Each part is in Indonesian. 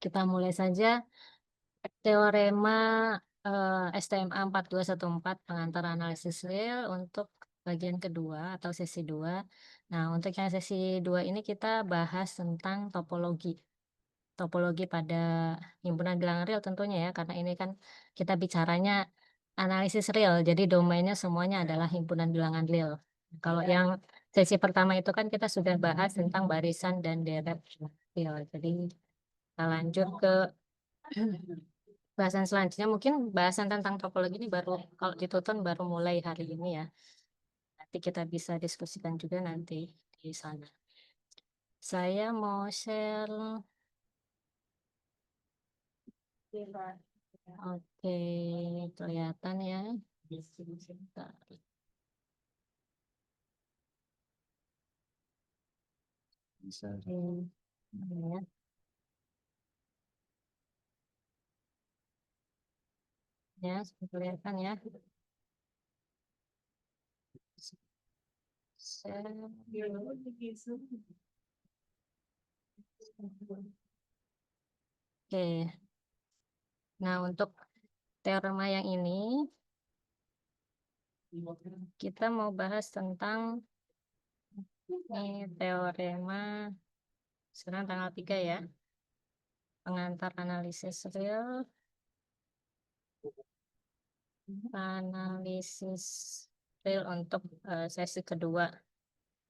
Kita mulai saja teorema STMA 4214 pengantar analisis real untuk bagian kedua atau sesi 2. Nah, untuk yang sesi 2 ini kita bahas tentang topologi. Topologi pada himpunan bilangan real tentunya ya, karena ini kan kita bicaranya analisis real, jadi domainnya semuanya adalah himpunan bilangan real. Kalau yang sesi pertama itu kan kita sudah bahas tentang barisan dan deret real. Jadi kita lanjut ke bahasan selanjutnya. Mungkin bahasan tentang topologi ini baru kalau dituntun baru mulai hari ini ya. Nanti kita bisa diskusikan juga nanti di sana. Saya mau share. Oke, kelihatan ya. Sebentar. Oke, ya, ya, kelihatan ya. Share. Oke, nah untuk teorema yang ini kita mau bahas tentang ini teorema sekarang tanggal 3 ya. Pengantar analisis real, analisis real untuk sesi kedua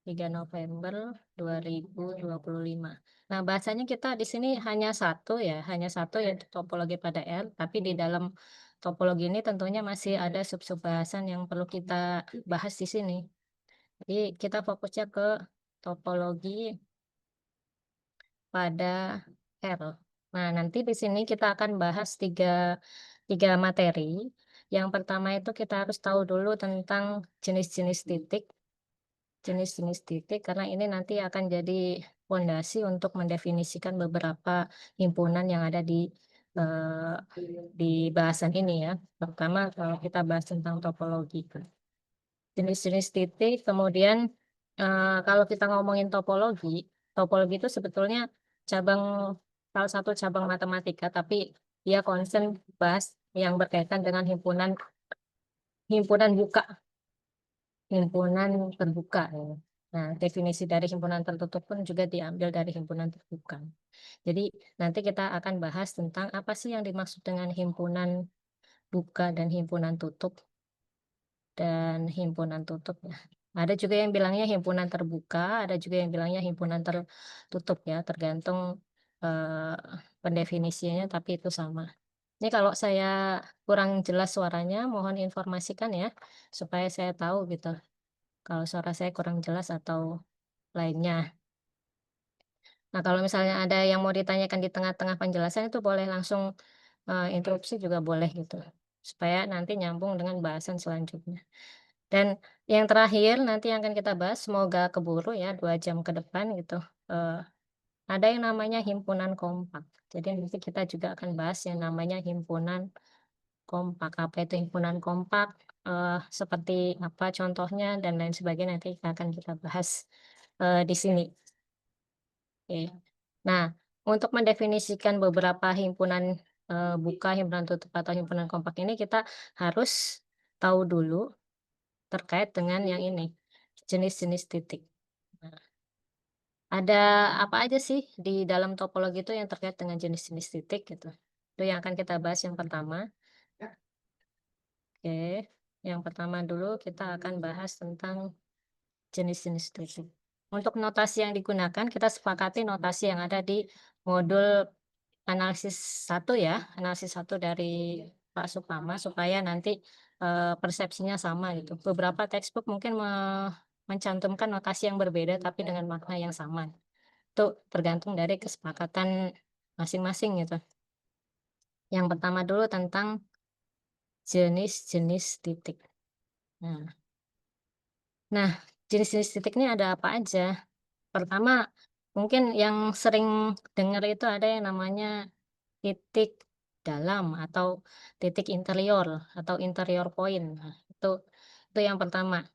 3 November 2025. Nah, bahasanya kita di sini hanya satu yaitu topologi pada R, tapi di dalam topologi ini tentunya masih ada sub-sub bahasan yang perlu kita bahas di sini. Jadi kita fokusnya ke topologi pada R. Nah, nanti di sini kita akan bahas tiga materi. Yang pertama itu kita harus tahu dulu tentang jenis-jenis titik, karena ini nanti akan jadi fondasi untuk mendefinisikan beberapa himpunan yang ada eh, di bahasan ini ya. Pertama kalau kita bahas tentang topologi. Jenis-jenis titik, kemudian kalau kita ngomongin topologi, topologi itu sebetulnya cabang salah satu cabang matematika, tapi dia concern bahas yang berkaitan dengan himpunan himpunan buka, himpunan terbuka ya. Nah, definisi dari himpunan tertutup pun juga diambil dari himpunan terbuka. Jadi nanti kita akan bahas tentang apa sih yang dimaksud dengan himpunan buka dan himpunan tutup ya. Ada juga yang bilangnya himpunan terbuka, ada juga yang bilangnya himpunan tertutup ya, tergantung eh, pendefinisinya, tapi itu sama. Ini kalau saya kurang jelas suaranya, mohon informasikan ya, supaya saya tahu gitu. Kalau suara saya kurang jelas atau lainnya. Nah, kalau misalnya ada yang mau ditanyakan di tengah-tengah penjelasan itu boleh langsung interupsi juga boleh gitu. Supaya nanti nyambung dengan bahasan selanjutnya. Dan yang terakhir nanti yang akan kita bahas, semoga keburu ya 2 jam ke depan gitu. Eh, ada yang namanya himpunan kompak. Jadi nanti kita juga akan bahas yang namanya himpunan kompak. Apa itu himpunan kompak? Seperti apa contohnya dan lain sebagainya nanti akan kita bahas di sini. Oke. Nah, untuk mendefinisikan beberapa himpunan buka, himpunan tutup atau himpunan kompak ini kita harus tahu dulu terkait dengan yang ini, jenis-jenis titik. Nah, ada apa aja sih di dalam topologi itu yang terkait dengan jenis-jenis titik gitu. Itu yang akan kita bahas yang pertama. Oke, yang pertama dulu kita akan bahas tentang jenis-jenis titik. Untuk notasi yang digunakan, kita sepakati notasi yang ada di modul analisis satu ya, analisis satu dari Pak Supama supaya nanti persepsinya sama gitu. Beberapa textbook mungkin mencantumkan notasi yang berbeda tapi dengan makna yang sama. Itu tergantung dari kesepakatan masing-masing gitu. Yang pertama dulu tentang jenis-jenis titik. Nah, nah, jenis-jenis titik ini ada apa aja? Pertama, mungkin yang sering dengar itu ada yang namanya titik dalam atau titik interior atau interior point. Nah, itu yang pertama.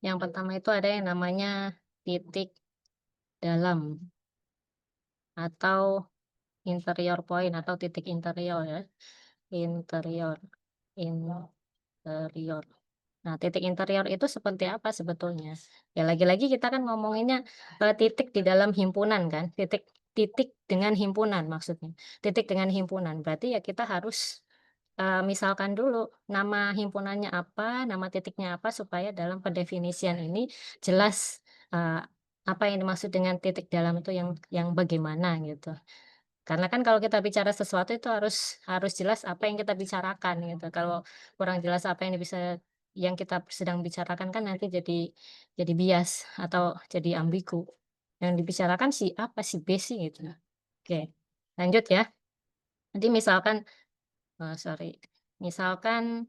Yang pertama itu ada yang namanya titik dalam atau interior point atau titik interior ya, interior interior. Nah, titik interior itu seperti apa sebetulnya? Ya lagi-lagi kita kan ngomonginnya, titik di dalam himpunan kan, titik titik dengan himpunan maksudnya. Titik dengan himpunan, berarti ya kita harus, misalkan dulu nama himpunannya apa, nama titiknya apa, supaya dalam pendefinisian ini jelas, apa yang dimaksud dengan titik dalam itu yang bagaimana gitu. Karena kan kalau kita bicara sesuatu itu harus jelas apa yang kita bicarakan gitu. Kalau kurang jelas apa yang kita sedang bicarakan kan nanti jadi bias atau jadi ambigu. Yang dibicarakan si A apa, si B sih gitu. Oke, lanjut ya. Jadi misalkan, sorry, misalkan,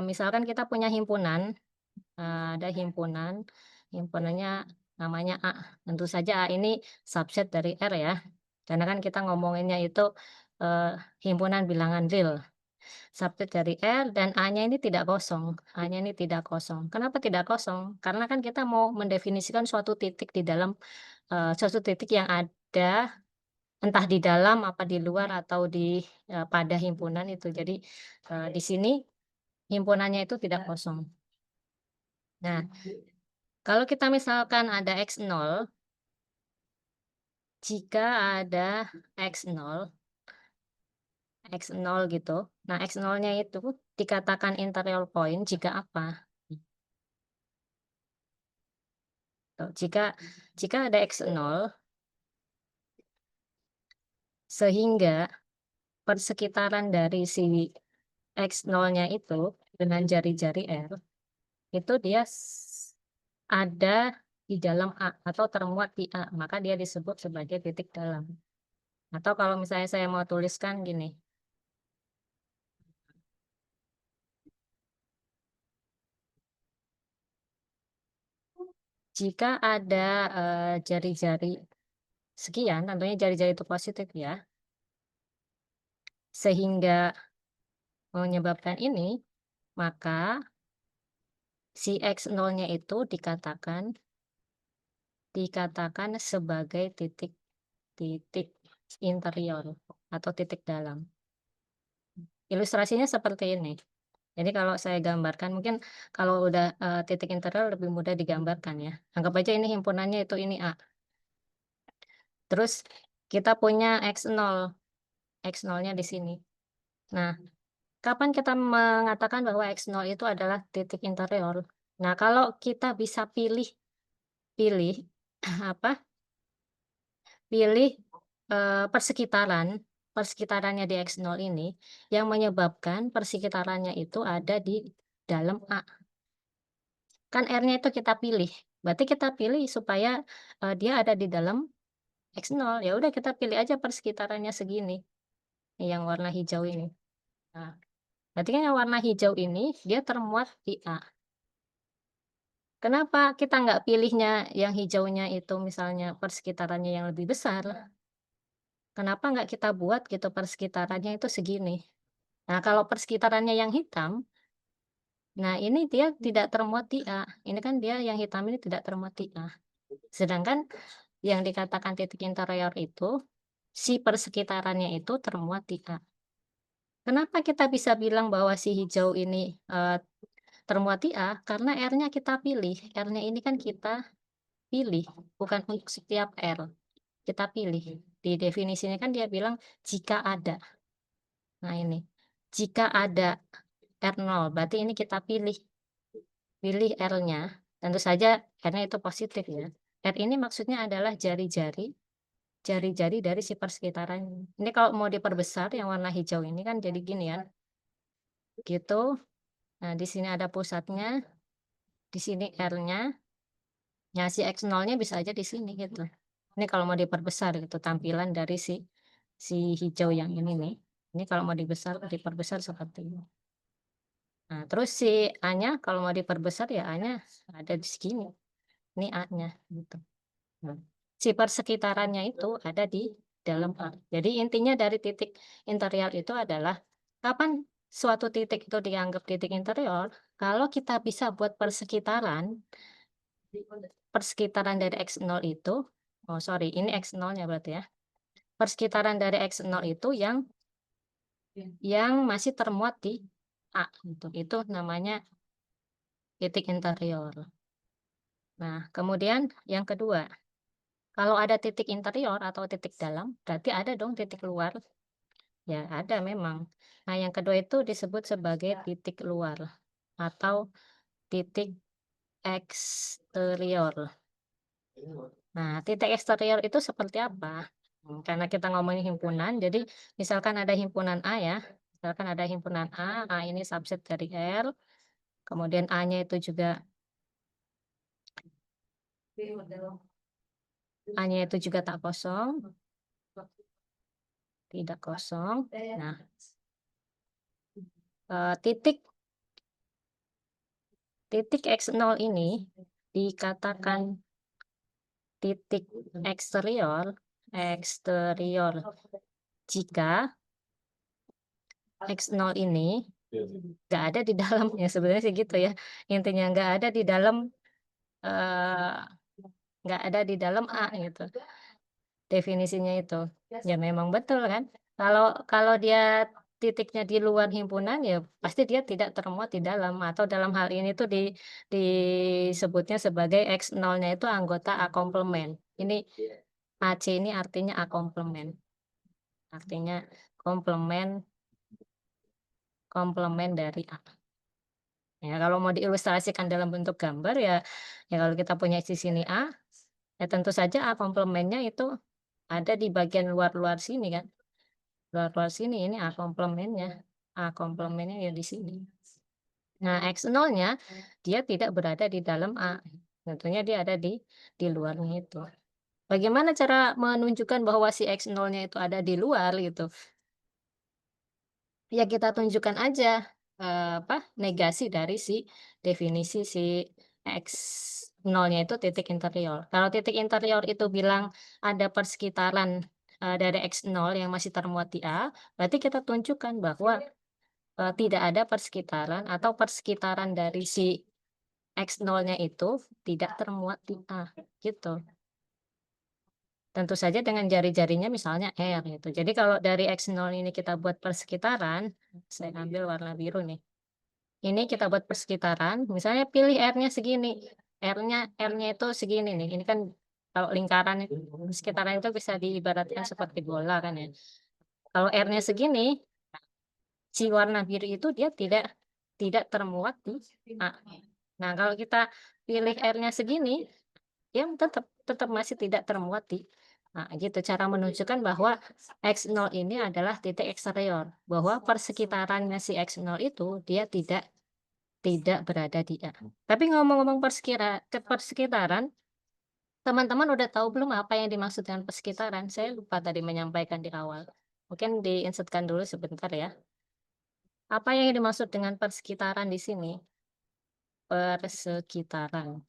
misalkan kita punya himpunan, ada himpunan, himpunannya namanya A. Tentu saja A ini subset dari R ya. Karena kan kita ngomonginnya itu, eee, himpunan bilangan real. Subset dari R dan A-nya ini tidak kosong, A-nya ini tidak kosong. Kenapa tidak kosong? Karena kan kita mau mendefinisikan suatu titik di dalam, suatu titik yang ada, entah di dalam, apa di luar, atau pada himpunan itu. Jadi, di sini himpunannya itu tidak kosong. Nah, kalau kita misalkan ada X0, jika ada X0 X0 gitu. Nah, X0-nya itu dikatakan interior point jika apa? Tuh, jika ada X0 sehingga persekitaran dari si X0-nya itu dengan jari-jari R, itu dia ada di dalam A atau termuat di A, maka dia disebut sebagai titik dalam. Atau kalau misalnya saya mau tuliskan gini, jika ada, jari-jari sekian, tentunya jari-jari itu positif ya, sehingga menyebabkan ini, maka si X0-nya itu dikatakan sebagai titik titik interior atau titik dalam. Ilustrasinya seperti ini. Jadi kalau saya gambarkan mungkin kalau udah, titik interior lebih mudah digambarkan ya. Anggap aja ini himpunannya itu ini A. Terus kita punya X0, X0-nya di sini. Nah, kapan kita mengatakan bahwa X0 itu adalah titik interior? Nah, kalau kita bisa pilih pilih apa, pilih, persekitarannya di X0 ini yang menyebabkan persekitarannya itu ada di dalam A. Kan R-nya itu kita pilih, berarti kita pilih supaya, dia ada di dalam X0, ya udah kita pilih aja persekitarannya segini, yang warna hijau ini. Nah, berarti kan yang warna hijau ini dia termuat di A. Kenapa kita nggak pilihnya yang hijaunya itu misalnya persekitarannya yang lebih besar? Kenapa nggak kita buat gitu persekitarannya itu segini? Nah, kalau persekitarannya yang hitam, nah ini dia tidak termuat di A. Ini kan dia yang hitam ini tidak termuat di A. Sedangkan yang dikatakan titik interior itu, si persekitarannya itu termuat di A. Kenapa kita bisa bilang bahwa si hijau ini, termuat di A? Karena R-nya kita pilih. R-nya ini kan kita pilih, bukan untuk setiap R. Kita pilih. Di definisinya kan dia bilang jika ada. Nah ini, jika ada R0, berarti ini kita pilih pilih R-nya, tentu saja R-nya itu positif ya. R ini maksudnya adalah jari-jari dari si persekitaran. Ini kalau mau diperbesar yang warna hijau ini kan jadi gini ya, gitu. Nah, di sini ada pusatnya, di sini R-nya, ya si X0-nya bisa aja di sini gitu. Ini kalau mau diperbesar gitu tampilan dari si hijau yang ini nih. Ini kalau mau diperbesar seperti ini. Nah, terus si A-nya kalau mau diperbesar ya A-nya ada di segini. Ini A-nya gitu. Nah, si persekitarannya itu ada di dalam A. Jadi intinya dari titik interior itu adalah kapan suatu titik itu dianggap titik interior kalau kita bisa buat persekitaran dari X0 itu, oh sorry ini X0-nya berarti ya. persekitaran dari X0 itu yang masih termuat di A gitu. Itu namanya titik interior. Nah, kemudian yang kedua, kalau ada titik interior atau titik dalam, berarti ada dong titik luar. Ya, ada memang. Nah, yang kedua itu disebut sebagai titik luar atau titik eksterior. Nah, titik eksterior itu seperti apa? Karena kita ngomongin himpunan, jadi misalkan ada himpunan A ya, misalkan ada himpunan A ini subset dari R, kemudian A-nya itu juga A-nya itu juga tak kosong, tidak kosong. Nah, titik titik X0 ini dikatakan titik eksterior eksterior jika X0 ini nggak ada di dalamnya, sebenarnya sih gitu ya. Intinya nggak ada di dalam eh, nggak ada di dalam A gitu. Definisinya itu. Ya memang betul kan. Kalau kalau dia titiknya di luar himpunan ya pasti dia tidak termuat di dalam, atau dalam hal ini tuh disebutnya sebagai X0-nya itu anggota A komplement. Ini AC ini artinya A komplement. Artinya komplement komplement dari A. Ya, kalau mau diilustrasikan dalam bentuk gambar ya, ya kalau kita punya di sini A, ya tentu saja A komplemennya itu ada di bagian luar-luar sini kan. Luar-luar sini ini A komplemennya. A komplemennya ya di sini. Nah, X0-nya dia tidak berada di dalam A. Tentunya dia ada di luarnya itu. Bagaimana cara menunjukkan bahwa si X0-nya itu ada di luar gitu? Ya kita tunjukkan aja apa negasi dari si definisi si X0-nya itu titik interior. Kalau titik interior itu bilang ada persekitaran dari X0 yang masih termuat di A, berarti kita tunjukkan bahwa tidak ada persekitaran atau persekitaran dari si X0-nya itu tidak termuat di A gitu. Tentu saja dengan jari-jarinya misalnya R gitu. Jadi kalau dari X0 ini kita buat persekitaran, saya ambil warna biru nih. Ini kita buat persekitaran, misalnya pilih R-nya segini. R-nya itu segini nih. Ini kan kalau lingkaran itu persekitaran itu bisa diibaratkan seperti bola kan ya. Kalau R-nya segini, si warna biru itu dia tidak termuat di A. Nah, kalau kita pilih R-nya segini, dia tetap tetap masih tidak termuat di A gitu. Cara menunjukkan bahwa X0 ini adalah titik eksterior, bahwa persekitarannya si X0 itu dia tidak berada di A. Tapi ngomong-ngomong persekitaran, teman-teman udah tahu belum apa yang dimaksud dengan persekitaran? Saya lupa tadi menyampaikan di awal. Mungkin diinsertkan dulu sebentar ya. Apa yang dimaksud dengan persekitaran di sini? Persekitaran.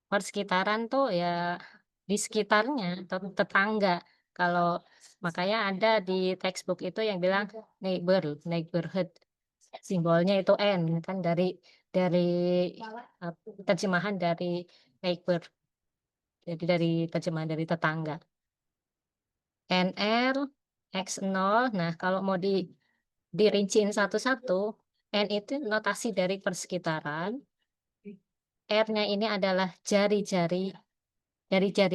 Persekitaran tuh ya di sekitarnya atau tetangga. Kalau makanya ada di textbook itu yang bilang neighborhood. Simbolnya itu N kan dari terjemahan dari neighbor. Jadi dari terjemahan dari tetangga. NR X0. Nah, kalau mau dirinciin satu-satu, N itu notasi dari persekitaran. R-nya ini adalah jari-jari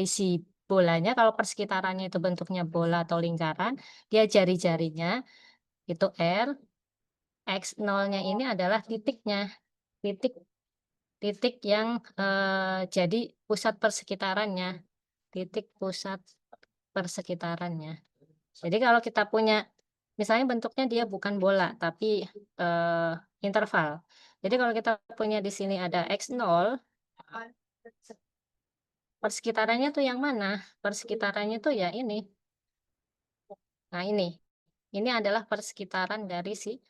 si bolanya. Kalau persekitarannya itu bentuknya bola atau lingkaran, dia jari-jarinya itu R. X0-nya ini adalah titiknya, titik titik yang jadi pusat persekitarannya, titik pusat persekitarannya. Jadi kalau kita punya, misalnya bentuknya dia bukan bola, tapi interval. Jadi kalau kita punya di sini ada X0, persekitarannya tuh yang mana? Persekitarannya tuh ya ini. Nah ini adalah persekitaran dari si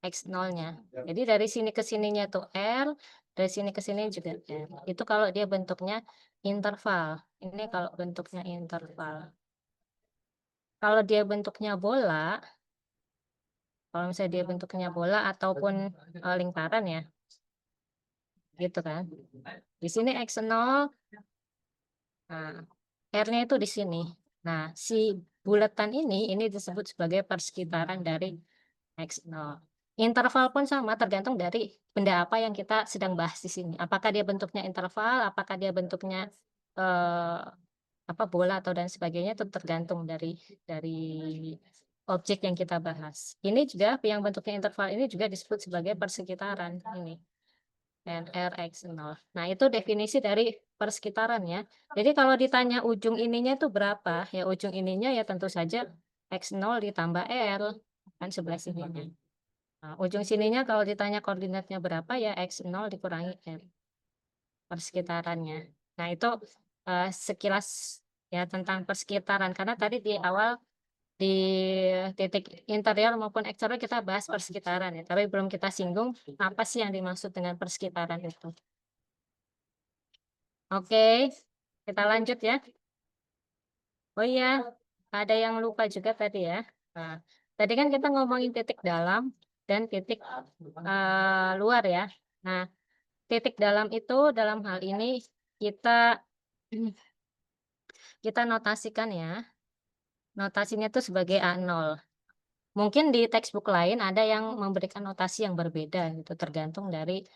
X0-nya. Jadi dari sini ke sininya tuh R, dari sini ke sini juga R. Itu kalau dia bentuknya interval. Ini kalau bentuknya interval. Kalau dia bentuknya bola, kalau misalnya dia bentuknya bola ataupun lingkaran ya, gitu kan. Di sini X0, nah, R-nya itu di sini. Nah, si bulatan ini disebut sebagai persekitaran dari X0. Interval pun sama, tergantung dari benda apa yang kita sedang bahas di sini. Apakah dia bentuknya interval, apakah dia bentuknya, eee, apa, bola atau dan sebagainya, itu tergantung dari objek yang kita bahas. Ini juga yang bentuknya interval ini juga disebut sebagai persekitaran ini. NR/X0. Nah, itu definisi dari persekitaran ya. Jadi kalau ditanya ujung ininya itu berapa, ya ujung ininya ya tentu saja X0 ditambah R, kan sebelah sininya. Nah, ujung sininya kalau ditanya koordinatnya berapa, ya X0 dikurangi R, persekitarannya. Nah, itu, sekilas ya tentang persekitaran, karena tadi di awal di titik interior maupun eksterior kita bahas persekitaran ya, tapi belum kita singgung apa sih yang dimaksud dengan persekitaran itu. Oke, kita lanjut ya. Oh iya, ada yang lupa juga tadi ya. Nah, tadi kan kita ngomongin titik dalam dan titik luar ya. Nah, titik dalam itu dalam hal ini kita kita notasikan ya. Notasinya itu sebagai A0. Mungkin di textbook lain ada yang memberikan notasi yang berbeda gitu, tergantung dari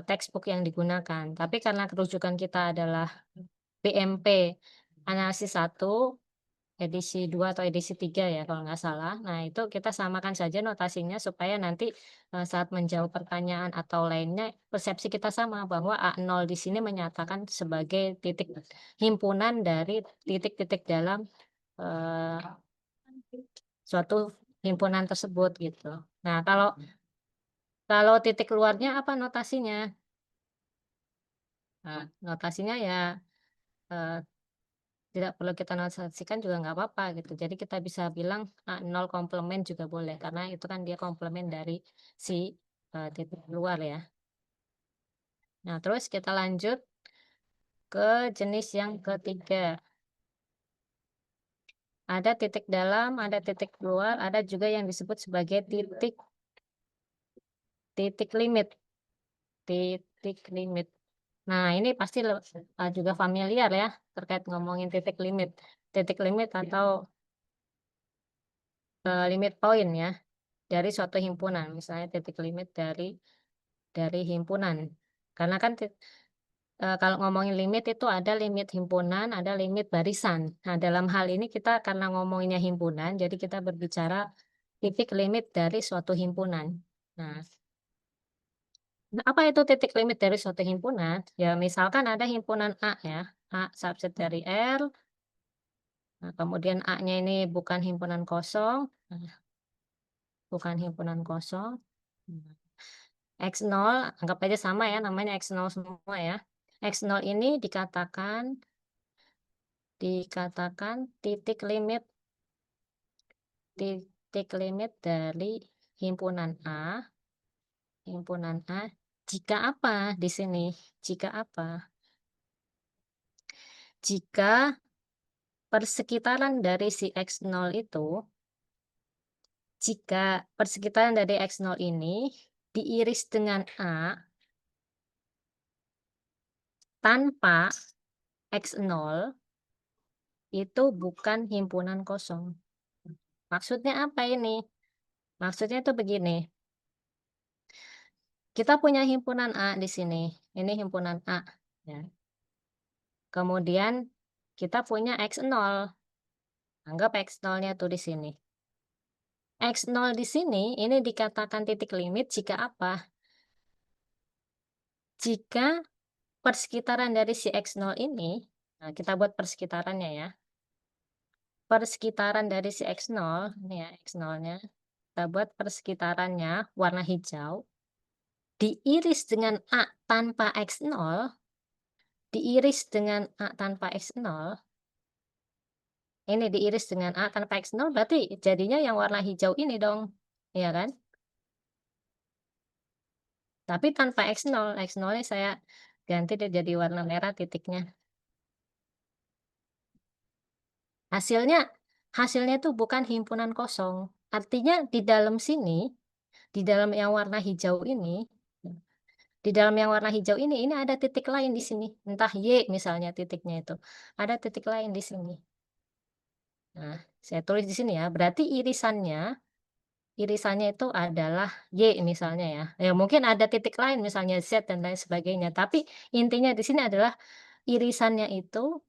textbook yang digunakan. Tapi karena kerujukan kita adalah BMP analisis 1 edisi 2 atau edisi 3 ya kalau nggak salah. Nah itu kita samakan saja notasinya supaya nanti, saat menjawab pertanyaan atau lainnya persepsi kita sama bahwa A0 di sini menyatakan sebagai titik himpunan dari titik-titik dalam, eee, suatu himpunan tersebut gitu. Nah kalau kalau titik luarnya apa notasinya? Nah notasinya ya, eee tidak perlu kita notasikan juga nggak apa-apa gitu. Jadi kita bisa bilang A0 komplement juga boleh, karena itu kan dia komplement dari si, titik luar ya. Nah, terus kita lanjut ke jenis yang ketiga. Ada titik dalam, ada titik luar, ada juga yang disebut sebagai titik titik limit, titik limit. Nah, ini pasti juga familiar ya terkait ngomongin titik limit. Titik limit atau, limit point ya dari suatu himpunan, misalnya titik limit dari himpunan. Karena kan kalau ngomongin limit itu ada limit himpunan, ada limit barisan. Nah, dalam hal ini kita karena ngomonginnya himpunan, jadi kita berbicara titik limit dari suatu himpunan. Nah, apa itu titik limit dari suatu himpunan? Ya, misalkan ada himpunan A ya, A subset dari R, nah kemudian A-nya ini bukan himpunan kosong, nah, bukan himpunan kosong. Nah, X0, anggap aja sama ya, namanya X0 semua ya. X0 ini dikatakan titik limit dari himpunan A jika apa di sini? Jika apa? Jika persekitaran dari si X0 itu, jika persekitaran dari X0 ini diiris dengan A tanpa X0 itu bukan himpunan kosong. Maksudnya apa ini? Maksudnya itu begini, kita punya himpunan A di sini, ini himpunan A, ya. Kemudian kita punya X0, anggap X0-nya tuh di sini. X0 di sini ini dikatakan titik limit jika apa? Jika persekitaran dari si X0 ini, nah kita buat persekitarannya ya. Persekitaran dari si X0, ini ya X0-nya, kita buat persekitarannya warna hijau, diiris dengan A tanpa X0, diiris dengan A tanpa X0, ini diiris dengan A tanpa X0 berarti jadinya yang warna hijau ini dong, iya kan? Tapi tanpa X0, X0-nya saya ganti deh jadi warna merah titiknya. Hasilnya hasilnya itu bukan himpunan kosong. Artinya di dalam sini, di dalam yang warna hijau ini, di dalam yang warna hijau ini ada titik lain di sini, entah Y misalnya titiknya itu, ada titik lain di sini. Nah, saya tulis di sini ya, berarti irisannya itu adalah Y misalnya ya. Ya mungkin ada titik lain misalnya Z dan lain sebagainya, tapi intinya di sini adalah irisannya itu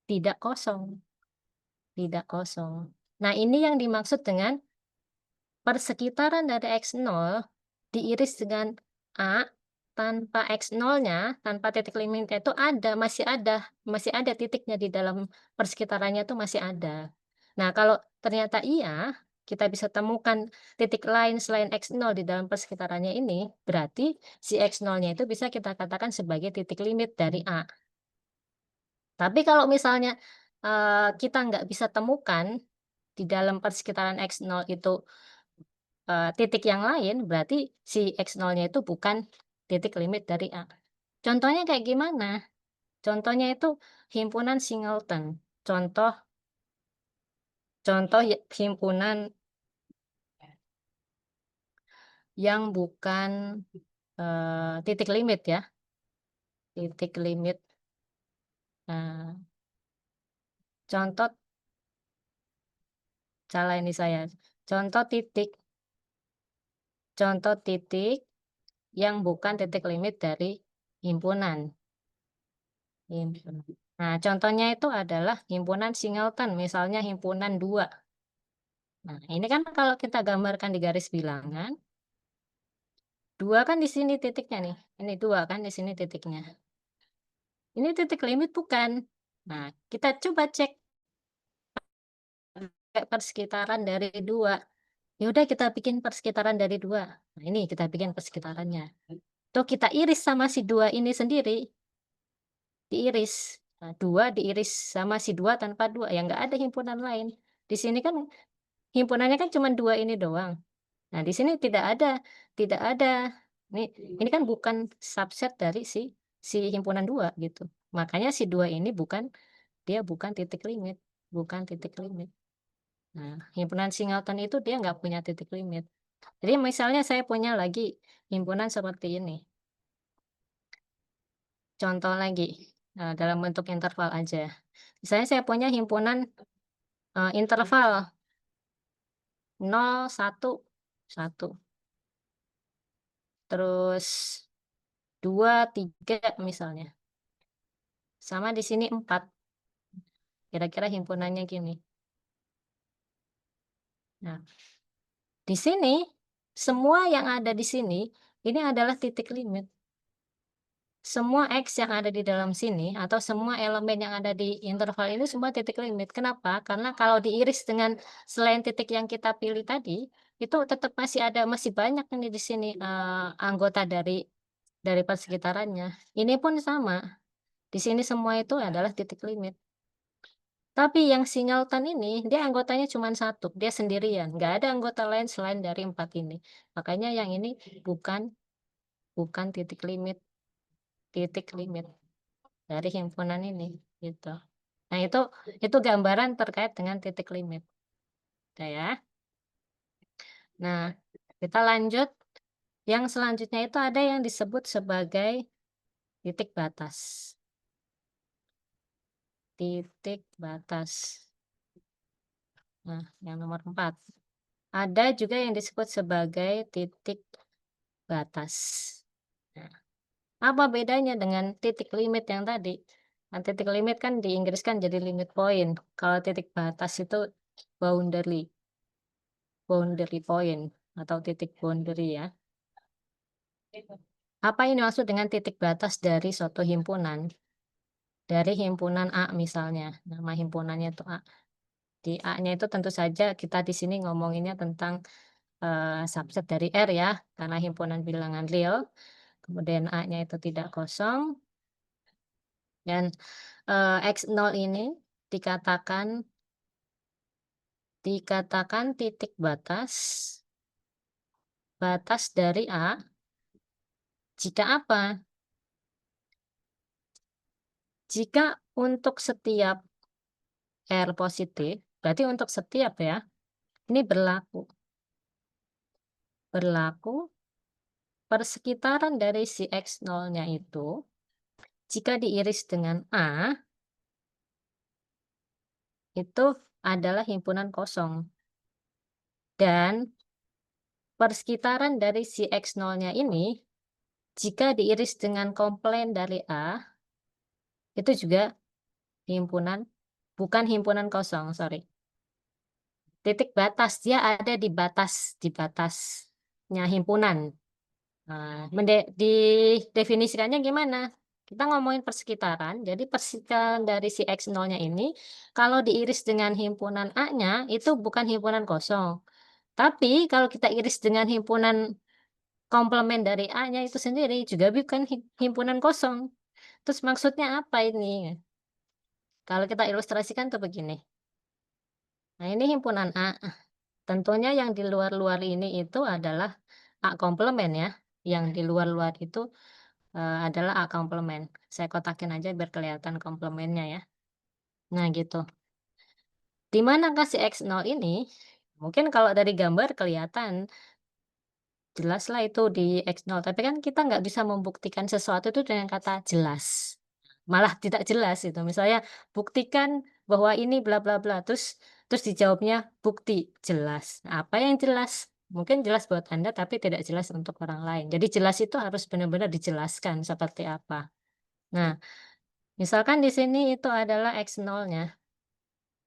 tidak kosong, tidak kosong. Nah, ini yang dimaksud dengan persekitaran dari X0 diiris dengan A tanpa X0-nya, tanpa titik limitnya itu masih ada titiknya di dalam persekitarannya itu masih ada. Nah, kalau ternyata iya, kita bisa temukan titik lain selain X0 di dalam persekitarannya ini, berarti si X0-nya itu bisa kita katakan sebagai titik limit dari A. Tapi kalau misalnya, kita nggak bisa temukan di dalam persekitaran X0 itu titik yang lain, berarti si X0-nya itu bukan titik limit dari A. Contohnya kayak gimana? Contohnya itu himpunan singleton. Contoh contoh himpunan yang bukan, titik limit ya, titik limit. Nah, contoh salah ini saya. Contoh titik contoh titik yang bukan titik limit dari himpunan. Himpunan. Nah, contohnya itu adalah himpunan singleton, misalnya himpunan 2. Nah, ini kan kalau kita gambarkan di garis bilangan, 2 kan di sini titiknya nih, ini 2 kan di sini titiknya. Ini titik limit bukan? Nah, kita coba cek pakai persekitaran dari 2. Ya udah kita bikin persekitaran dari 2. Nah, ini kita bikin persekitarannya. Tuh kita iris sama si 2 ini sendiri, diiris. Nah, 2 diiris sama si 2 tanpa 2, ya nggak ada himpunan lain. Di sini kan himpunannya kan cuma 2 ini doang. Nah, di sini tidak ada. Ini kan bukan subset dari si himpunan 2 gitu. Makanya si 2 ini bukan titik limit, bukan titik limit. Nah, himpunan singleton itu dia nggak punya titik limit. Jadi misalnya saya punya lagi himpunan seperti ini. Contoh lagi, dalam bentuk interval aja. Misalnya saya punya himpunan, interval 0, 1, 1, terus 2, 3 misalnya. Sama di sini 4, kira-kira himpunannya gini. Nah, di sini, semua yang ada di sini, ini adalah titik limit. Semua X yang ada di dalam sini, atau semua elemen yang ada di interval ini semua titik limit. Kenapa? Karena kalau diiris dengan selain titik yang kita pilih tadi, itu tetap masih banyak ini di sini, anggota dari persekitarannya. Ini pun sama, di sini semua itu adalah titik limit. Tapi yang singleton ini, dia anggotanya cuma satu, dia sendirian, nggak ada anggota lain selain dari 4 ini. Makanya yang ini bukan bukan titik limit dari himpunan ini, gitu. Nah, itu gambaran terkait dengan titik limit, udah ya. Nah, kita lanjut, yang selanjutnya itu ada yang disebut sebagai titik batas. Titik batas. Nah, yang nomor 4. Ada juga yang disebut sebagai titik batas. Nah, apa bedanya dengan titik limit yang tadi? Kan titik limit kan di Inggris kan jadi limit point. Kalau titik batas itu boundary, boundary point atau titik boundary ya. Apa ini maksud dengan titik batas dari suatu himpunan? Dari himpunan A misalnya, nama himpunannya itu A. Di A-nya itu tentu saja kita di sini ngomonginnya tentang subset dari R ya, karena himpunan bilangan real. Kemudian A-nya itu tidak kosong, dan X0 ini dikatakan titik batas dari A jika apa? Jika untuk setiap R positif, berarti untuk setiap ya, ini berlaku persekitaran dari si X0-nya itu jika diiris dengan A itu adalah himpunan kosong. Dan persekitaran dari si X0-nya ini, jika diiris dengan komplen dari A, itu juga himpunan bukan himpunan kosong, sorry. Titik batas, dia ada di batasnya himpunan. Nah, didefinisikannya gimana? Kita ngomongin persekitaran, jadi persekitaran dari si X0-nya ini, kalau diiris dengan himpunan A-nya, itu bukan himpunan kosong. Tapi kalau kita iris dengan himpunan komplement dari A-nya itu sendiri, juga bukan himpunan kosong. Terus maksudnya apa ini? Kalau kita ilustrasikan tuh begini. Nah, ini himpunan A. Tentunya yang di luar-luar ini itu adalah A komplement ya. Yang di luar-luar itu adalah A komplement. Saya kotakin aja biar kelihatan komplemennya ya. Nah gitu. Di manakah si X0 ini? Mungkin kalau dari gambar kelihatan jelaslah itu di X0, tapi kan kita nggak bisa membuktikan sesuatu itu dengan kata jelas. Malah tidak jelas itu. Misalnya, buktikan bahwa ini bla bla bla, terus terus dijawabnya bukti, jelas. Nah, apa yang jelas? Mungkin jelas buat Anda, tapi tidak jelas untuk orang lain. Jadi jelas itu harus benar-benar dijelaskan seperti apa. Nah, misalkan di sini itu adalah X0-nya.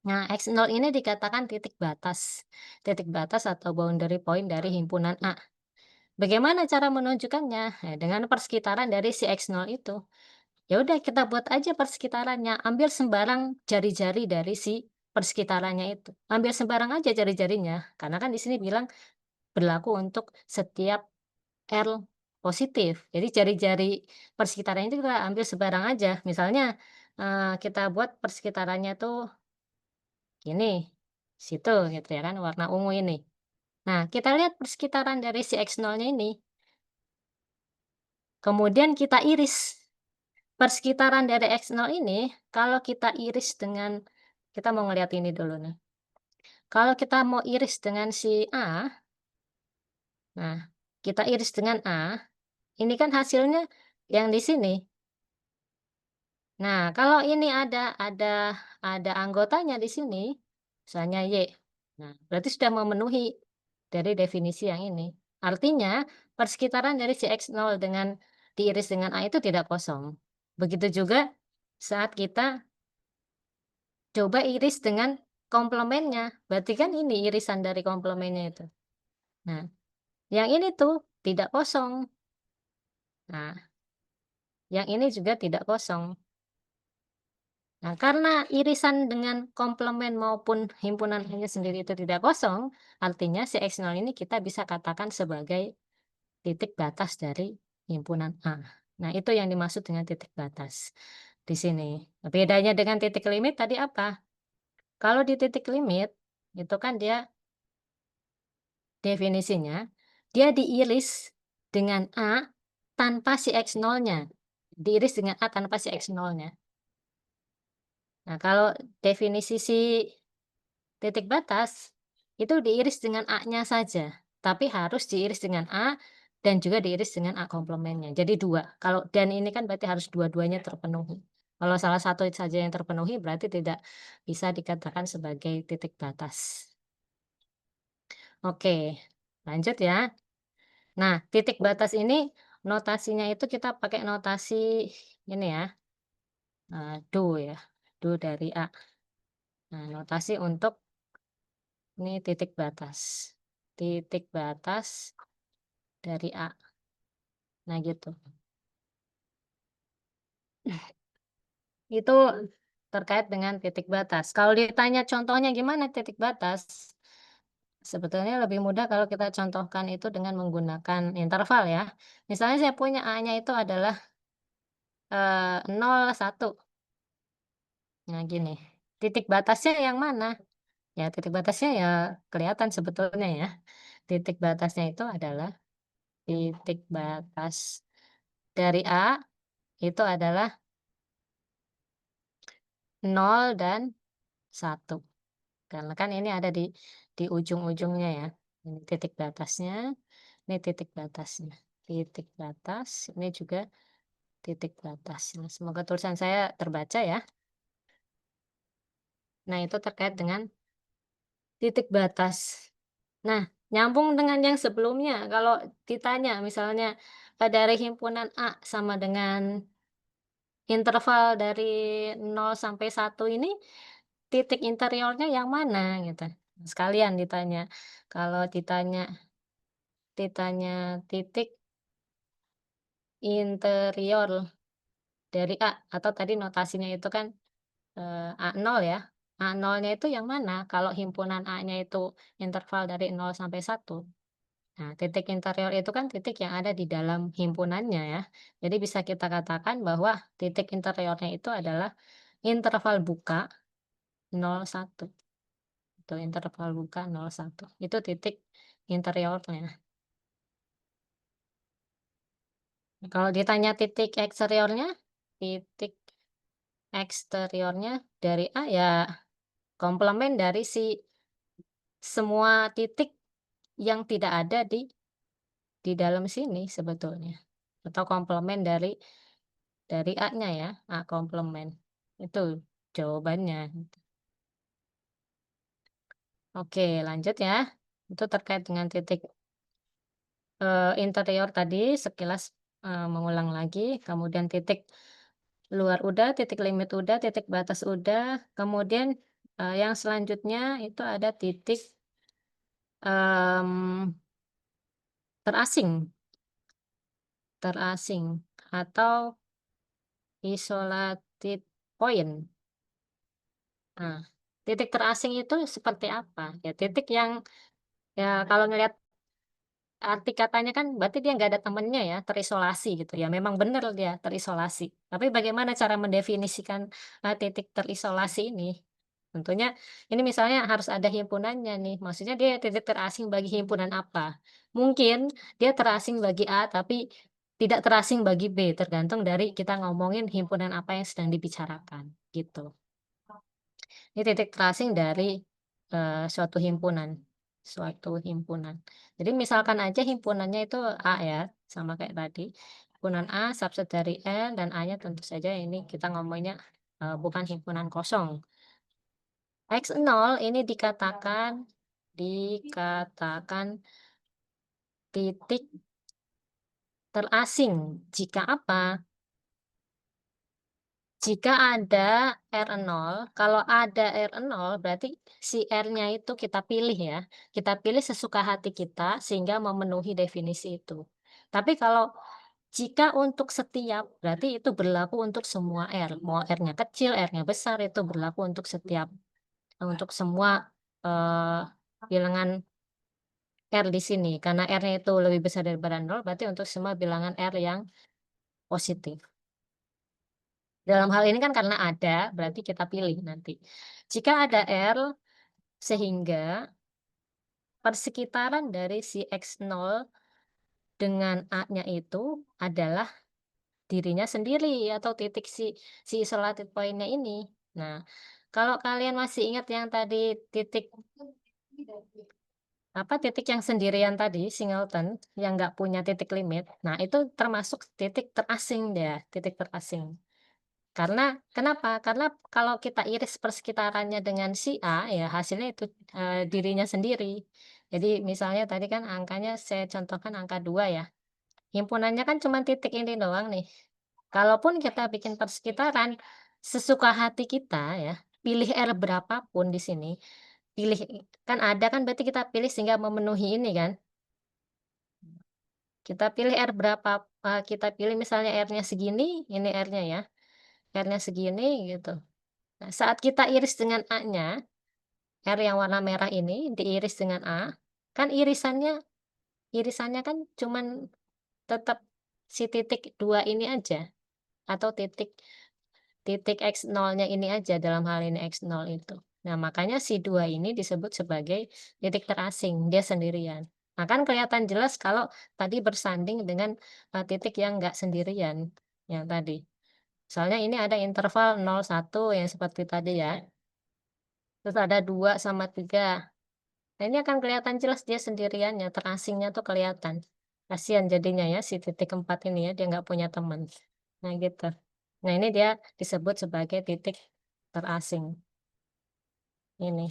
Nah, X0 ini dikatakan titik batas. Titik batas atau boundary point dari himpunan A. Bagaimana cara menunjukkannya? Dengan persekitaran dari si X0 itu. Ya udah kita buat aja persekitarannya, ambil sembarang jari-jari dari si persekitarannya itu. Ambil sembarang aja jari-jarinya, karena kan di sini bilang berlaku untuk setiap R positif. Jadi jari-jari persekitarannya itu kita ambil sembarang aja. Misalnya, kita buat persekitarannya tuh gini, situ gitu ya kan, warna ungu ini. Nah, kita lihat persekitaran dari si X0-nya ini, kemudian kita iris. Persekitaran dari X0 ini, kalau kita iris dengan kita mau ngelihat ini dulu nih. Kalau kita mau iris dengan si A, nah, kita iris dengan A, ini kan hasilnya yang di sini. Nah, kalau ini ada anggotanya di sini, misalnya Y. Nah, berarti sudah memenuhi dari definisi yang ini. Artinya, persekitaran dari si X0 dengan diiris dengan A itu tidak kosong. Begitu juga saat kita coba iris dengan komplemennya, berarti kan ini irisan dari komplemennya itu. Nah, yang ini tuh tidak kosong. Nah, yang ini juga tidak kosong. Nah, karena irisan dengan komplemen maupun himpunan hanya sendiri itu tidak kosong, artinya si X0 ini kita bisa katakan sebagai titik batas dari himpunan A. Nah, itu yang dimaksud dengan titik batas di sini. Bedanya dengan titik limit tadi apa? Kalau di titik limit, itu kan dia definisinya, dia diiris dengan A tanpa si X0-nya. Diiris dengan A tanpa si X0-nya. Nah, kalau definisi si titik batas, itu diiris dengan A-nya saja, tapi harus diiris dengan A dan juga diiris dengan A komplemennya. Jadi 2. Kalau dan ini kan berarti harus dua-duanya terpenuhi. Kalau salah satu saja yang terpenuhi berarti tidak bisa dikatakan sebagai titik batas. Oke, lanjut ya. Nah, titik batas ini notasinya itu kita pakai notasi ini ya, do ya, do dari A. Nah, notasi untuk ini titik batas. Titik batas dari A. Nah, gitu. Itu terkait dengan titik batas. Kalau ditanya contohnya gimana titik batas? Sebetulnya lebih mudah kalau kita contohkan itu dengan menggunakan interval ya. Misalnya saya punya A-nya itu adalah 0, 1. Nah, gini. Titik batasnya yang mana? Ya, titik batasnya ya kelihatan sebetulnya ya. Titik batasnya itu adalah titik batas dari A itu adalah 0 dan 1. Karena kan ini ada di ujung-ujungnya ya. Ini titik batasnya, ini titik batasnya. Titik batas, ini juga titik batas. Nah, semoga tulisan saya terbaca ya. Nah, itu terkait dengan titik batas. Nah, nyambung dengan yang sebelumnya, kalau ditanya misalnya, dari himpunan A sama dengan interval dari 0 sampai 1 ini, titik interiornya yang mana gitu? Sekalian ditanya. Kalau ditanya titik interior dari A atau tadi notasinya itu kan, A0 ya, A0-nya itu yang mana? Kalau himpunan A-nya itu interval dari 0 sampai 1. Nah, titik interior itu kan titik yang ada di dalam himpunannya ya. Jadi bisa kita katakan bahwa titik interiornya itu adalah interval buka 0, 1. Itu interval buka 0, 1. Itu titik interiornya. Kalau ditanya titik eksteriornya, titik eksteriornya dari A ya komplement dari semua titik yang tidak ada di dalam sini sebetulnya. Atau komplement dari A-nya ya, A komplement. Itu jawabannya. Oke, lanjut ya. Itu terkait dengan titik, interior tadi sekilas, mengulang lagi, kemudian titik luar udah, titik limit udah, titik batas udah, kemudian, yang selanjutnya itu ada titik, mmm, terasing terasing atau isolated point. Nah, titik terasing itu seperti apa? Ya titik yang ya kalau ngelihat arti katanya kan berarti dia nggak ada temennya ya, terisolasi gitu ya, memang benar dia terisolasi. Tapi bagaimana cara mendefinisikan, titik terisolasi ini? Tentunya ini misalnya harus ada himpunannya nih, maksudnya dia titik terasing bagi himpunan apa? Mungkin dia terasing bagi A, tapi tidak terasing bagi B, tergantung dari kita ngomongin himpunan apa yang sedang dibicarakan, gitu. Ini titik tracing dari, suatu himpunan. Jadi misalkan aja himpunannya itu A ya, sama kayak tadi. Himpunan A subset dari L dan A-nya tentu saja ini kita ngomongnya, bukan himpunan kosong. X0 ini dikatakan titik terasing jika apa? Jika ada R0, kalau ada R0 berarti si R-nya itu kita pilih ya, kita pilih sesuka hati kita sehingga memenuhi definisi itu. Tapi kalau jika untuk setiap, berarti itu berlaku untuk semua R, mau R-nya kecil, R-nya besar, itu berlaku untuk semua, bilangan R di sini. Karena R-nya itu lebih besar daripada 0, berarti untuk semua bilangan R yang positif. Dalam hal ini kan karena ada, berarti kita pilih nanti. Jika ada R, sehingga persekitaran dari si X0 dengan A-nya itu adalah dirinya sendiri atau titik si isolated point-nya ini. Nah, kalau kalian masih ingat yang tadi titik yang sendirian tadi, singleton, yang nggak punya titik limit. Nah, itu termasuk titik terasing dia, titik terasing. Karena kenapa? Karena kalau kita iris persekitarannya dengan si A, ya hasilnya itu, dirinya sendiri. Jadi misalnya tadi kan angkanya saya contohkan angka 2 ya, himpunannya kan cuma titik ini doang nih. Kalaupun kita bikin persekitaran, sesuka hati kita ya, pilih R berapapun di sini, pilih kan ada kan berarti kita pilih sehingga memenuhi ini kan, kita pilih R berapa, kita pilih misalnya R-nya segini, ini R-nya ya, R-nya segini gitu. Nah, saat kita iris dengan A-nya, R yang warna merah ini diiris dengan A, kan irisannya kan cuman tetap si titik 2 ini aja, atau titik titik X0-nya ini aja, dalam hal ini X0 itu. Nah, makanya si 2 ini disebut sebagai titik terasing, dia sendirian. Nah, kan kelihatan jelas kalau tadi bersanding dengan, titik yang nggak sendirian, yang tadi. Soalnya ini ada interval 0, 1 yang seperti tadi ya. Terus ada 2 sama 3. Nah, ini akan kelihatan jelas dia sendiriannya, terasingnya tuh kelihatan. Kasihan jadinya ya si titik 4 ini ya, dia nggak punya teman. Nah gitu. Nah ini dia disebut sebagai titik terasing ini.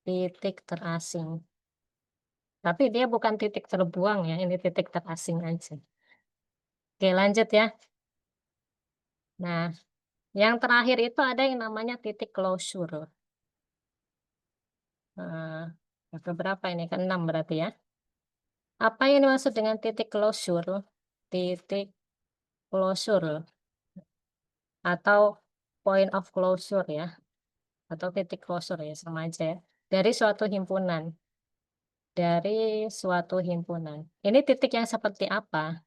titik terasing. Tapi dia bukan titik terbuang ya, ini titik terasing aja. Oke, lanjut ya. Nah, yang terakhir itu ada yang namanya titik closure. Eee, yang keberapa ini? Keenam berarti ya. Apa yang dimaksud dengan titik closure? Titik closure atau point of closure ya, atau titik closure ya, sama aja ya, dari suatu himpunan dari suatu himpunan. Ini titik yang seperti apa?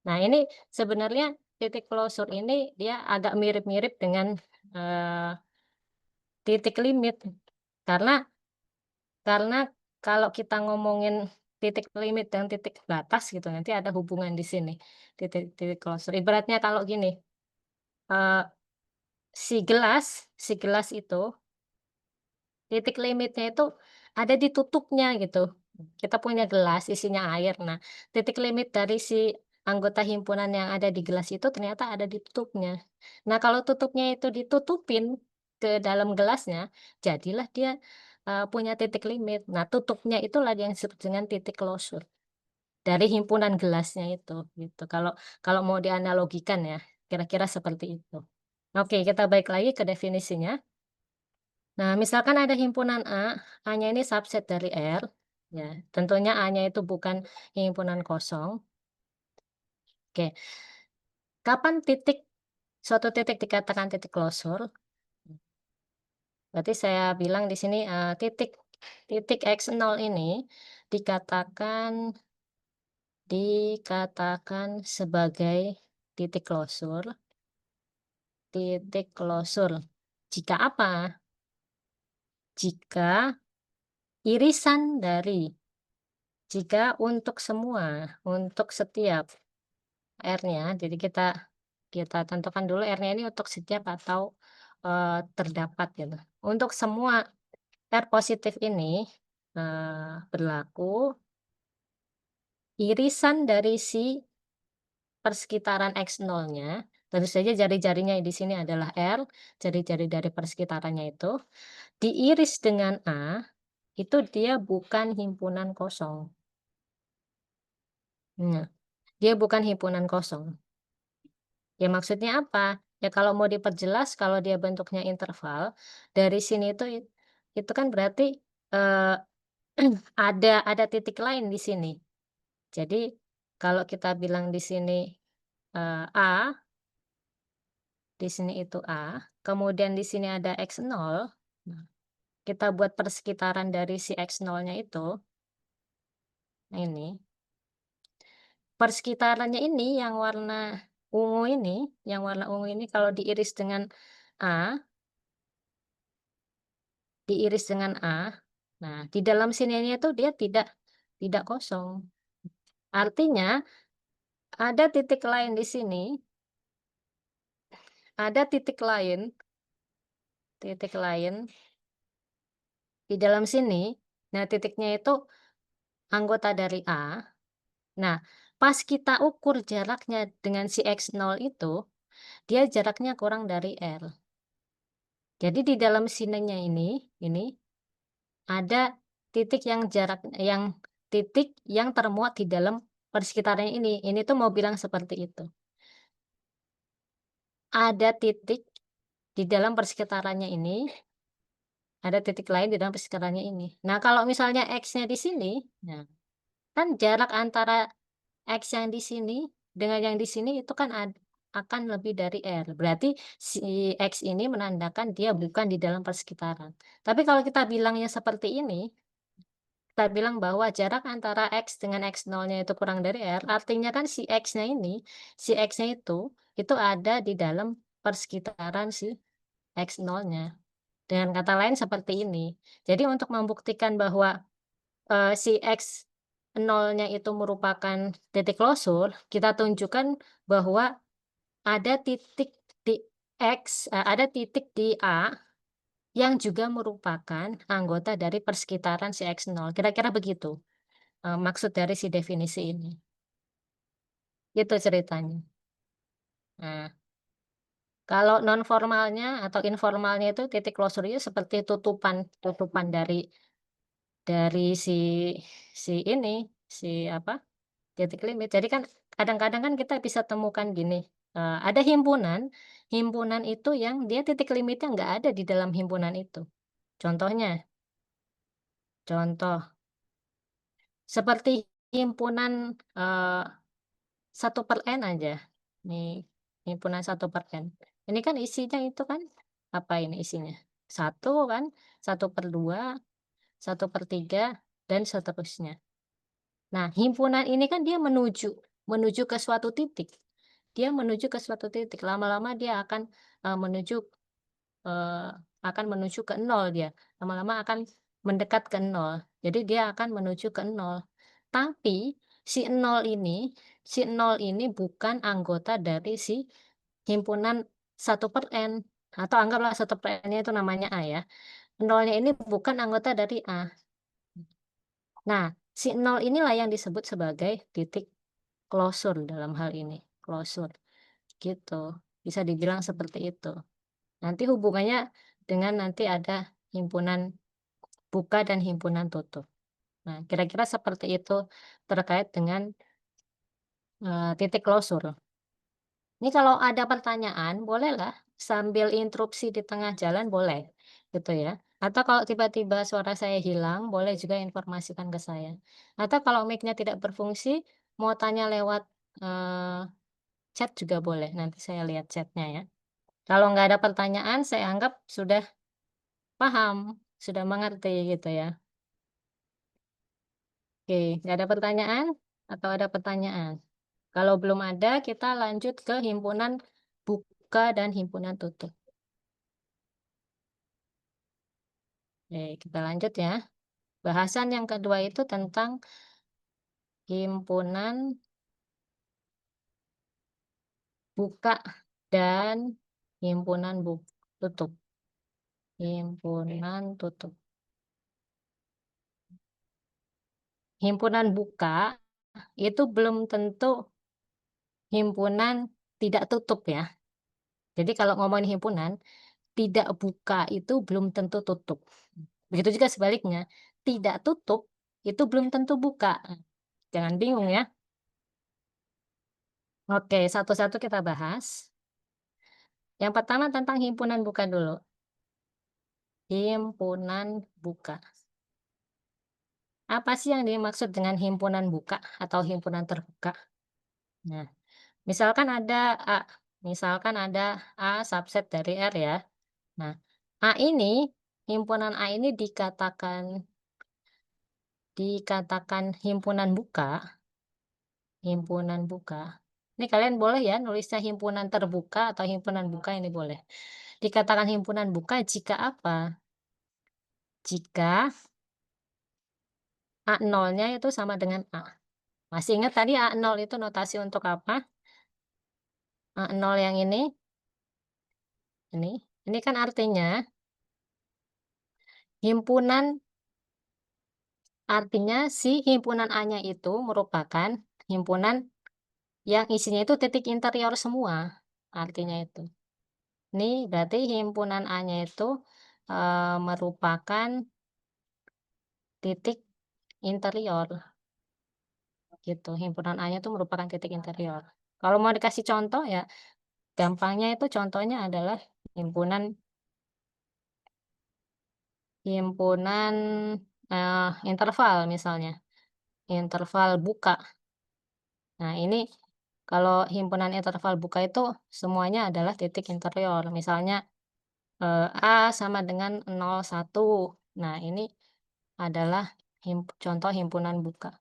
Nah, ini sebenarnya titik closure ini dia agak mirip-mirip dengan, eee, titik limit. Karena karena kalau kita ngomongin titik limit dan titik batas gitu, nanti ada hubungan di sini, titik titik closure. Ibaratnya kalau gini, eee, si gelas itu titik limitnya itu ada di tutupnya gitu. Kita punya gelas isinya air. Nah, titik limit dari si anggota himpunan yang ada di gelas itu ternyata ada di tutupnya. Nah, kalau tutupnya itu ditutupin ke dalam gelasnya, jadilah dia, punya titik limit. Nah, tutupnya itulah yang disebut dengan titik closure dari himpunan gelasnya itu, gitu. Kalau kalau mau dianalogikan ya, kira-kira seperti itu. Oke, kita balik lagi ke definisinya. Nah, misalkan ada himpunan A, A-nya ini subset dari R, ya, tentunya A-nya itu bukan himpunan kosong. Oke, kapan suatu titik dikatakan titik closure? Berarti saya bilang di sini, titik titik X0 ini dikatakan dikatakan sebagai titik closure. Jika apa? Jika irisan dari jika untuk semua, untuk setiap R-nya, jadi kita kita tentukan dulu R-nya ini untuk setiap atau, terdapat gitu. Untuk semua R positif ini, berlaku irisan dari si persekitaran X0-nya, tentu saja jari-jarinya di sini adalah R, jari-jari dari persekitarannya itu, diiris dengan A, itu dia bukan himpunan kosong. Nah, dia bukan himpunan kosong. Ya maksudnya apa? Ya kalau mau diperjelas kalau dia bentuknya interval, dari sini itu kan berarti, eee, ada titik lain di sini. Jadi kalau kita bilang di sini, A, di sini itu A, kemudian di sini ada X0, nah kita buat persekitaran dari si X0-nya itu, nah ini, persekitarannya ini yang warna ungu ini kalau diiris dengan A Diiris dengan A. Nah, di dalam sininya itu dia tidak kosong. Artinya ada titik lain di dalam sini. Nah, titiknya itu anggota dari A. Nah, pas kita ukur jaraknya dengan si X0 itu, dia jaraknya kurang dari R. Jadi di dalam sininya ini ada titik yang termuat di dalam persekitarannya ini. Ini tuh mau bilang seperti itu. Ada titik di dalam persekitarannya ini, ada titik lain di dalam persekitarannya ini. Nah, kalau misalnya X-nya di sini, nah, kan jarak antara X yang di sini dengan yang di sini itu kan akan lebih dari R. Berarti si X ini menandakan dia bukan di dalam persekitaran. Tapi kalau kita bilangnya seperti ini, kita bilang bahwa jarak antara X dengan X0-nya itu kurang dari R, artinya kan si X-nya itu ada di dalam persekitaran si X0-nya. Dengan kata lain seperti ini. Jadi untuk membuktikan bahwa, si X0-nya itu merupakan titik closure, kita tunjukkan bahwa ada titik di ada titik di A yang juga merupakan anggota dari persekitaran si X0, kira-kira begitu, maksud dari si definisi ini. Itu ceritanya. Nah, kalau non formalnya atau informalnya itu titik closure-nya seperti tutupan tutupan dari dari si ini, si apa, titik limit. Jadi kan kadang-kadang kan kita bisa temukan gini, ada himpunan, himpunan itu yang dia titik limitnya nggak ada di dalam himpunan itu. Contohnya, contoh seperti himpunan, 1/n aja, nih himpunan 1/n. Ini kan isinya itu kan, apa ini isinya? Satu kan, 1/2, 1/3, dan seterusnya. Nah, himpunan ini kan dia menuju menuju ke suatu titik. Dia menuju ke suatu titik, lama-lama dia akan, menuju, eee, akan menuju ke nol dia, lama-lama akan mendekat ke nol. Jadi dia akan menuju ke nol. Tapi si nol ini bukan anggota dari si himpunan 1/n, atau anggaplah 1/n-nya itu namanya A ya. Nolnya ini bukan anggota dari A. Nah, si nol inilah yang disebut sebagai titik klosur dalam hal ini, klosur, gitu. Bisa dibilang seperti itu. Nanti hubungannya dengan nanti ada himpunan buka dan himpunan tutup. Nah, kira-kira seperti itu terkait dengan, titik klosur. Ini kalau ada pertanyaan, bolehlah sambil interupsi di tengah jalan boleh, gitu ya. Atau kalau tiba-tiba suara saya hilang, boleh juga informasikan ke saya. Atau kalau mic-nya tidak berfungsi, mau tanya lewat, eee, chat juga boleh, nanti saya lihat chat-nya ya. Kalau nggak ada pertanyaan, saya anggap sudah paham, sudah mengerti gitu ya. Oke, nggak ada pertanyaan? Atau ada pertanyaan? Kalau belum ada, kita lanjut ke himpunan buka dan himpunan tutup. Oke, kita lanjut ya. Bahasan yang kedua itu tentang himpunan buka dan himpunan tutup. Himpunan tutup. Himpunan buka itu belum tentu himpunan tidak tutup ya. Jadi kalau ngomongin himpunan, tidak buka itu belum tentu tutup. Begitu juga sebaliknya, tidak tutup itu belum tentu buka. Jangan bingung ya. Oke, satu-satu kita bahas. Yang pertama tentang himpunan buka dulu. Himpunan buka. Apa sih yang dimaksud dengan himpunan buka atau himpunan terbuka? Nah, misalkan ada A, misalkan ada A subset dari R ya. Nah, A ini, himpunan A ini dikatakan himpunan buka. Ini kalian boleh ya nulisnya himpunan terbuka atau himpunan buka ini boleh. Dikatakan himpunan buka jika apa? Jika A0-nya itu sama dengan A. Masih ingat tadi A0 itu notasi untuk apa? A0 yang ini kan artinya himpunan artinya si himpunan A-nya itu merupakan himpunan yang isinya itu titik interior semua, artinya itu. Ini berarti himpunan A-nya itu, merupakan titik interior, gitu. Himpunan A-nya itu merupakan titik interior. Kalau mau dikasih contoh ya, gampangnya itu contohnya adalah himpunan himpunan, interval misalnya, interval buka. Nah ini kalau himpunan interval buka itu semuanya adalah titik interior. Misalnya, A sama dengan 0, 1. Nah ini adalah contoh himpunan buka.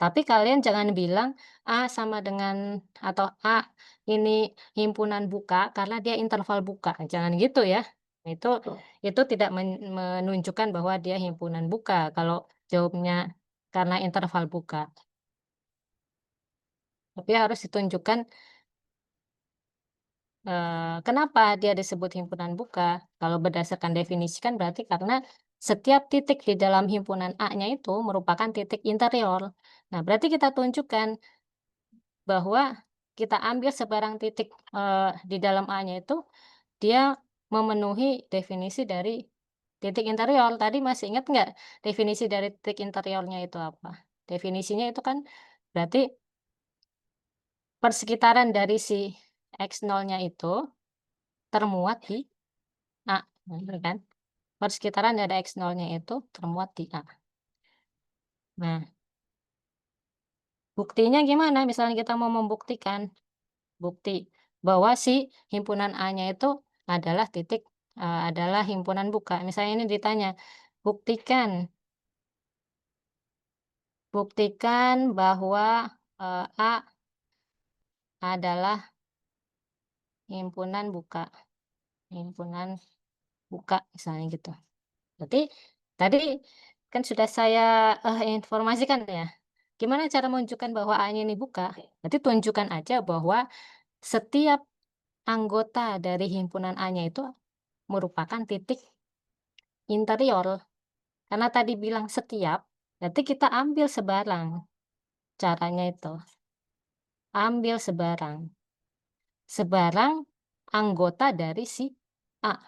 Tapi kalian jangan bilang A sama dengan atau A ini himpunan buka karena dia interval buka, jangan gitu ya. Itu tidak menunjukkan bahwa dia himpunan buka kalau jawabnya karena interval buka. Tapi harus ditunjukkan, kenapa dia disebut himpunan buka. Kalau berdasarkan definisi kan berarti karena setiap titik di dalam himpunan A-nya itu merupakan titik interior. Nah, berarti kita tunjukkan bahwa kita ambil sebarang titik, di dalam A-nya itu, dia memenuhi definisi dari Titik interior, tadi masih ingat nggak definisi dari titik interiornya itu apa? Definisinya itu kan berarti persekitaran dari si X nolnya itu termuat di A, bener kan? Persekitaran dari X nolnya itu termuat di A. Nah, buktinya gimana? Misalnya kita mau membuktikan, bukti bahwa si himpunan A-nya itu adalah adalah himpunan buka. Misalnya ini ditanya, buktikan buktikan bahwa, A adalah himpunan buka misalnya gitu. Berarti tadi kan sudah saya, informasikan ya, gimana cara menunjukkan bahwa A-nya ini buka, berarti tunjukkan aja bahwa setiap anggota dari himpunan A-nya itu merupakan titik interior. Karena tadi bilang setiap, berarti kita ambil sebarang, caranya itu, ambil sebarang anggota dari si A.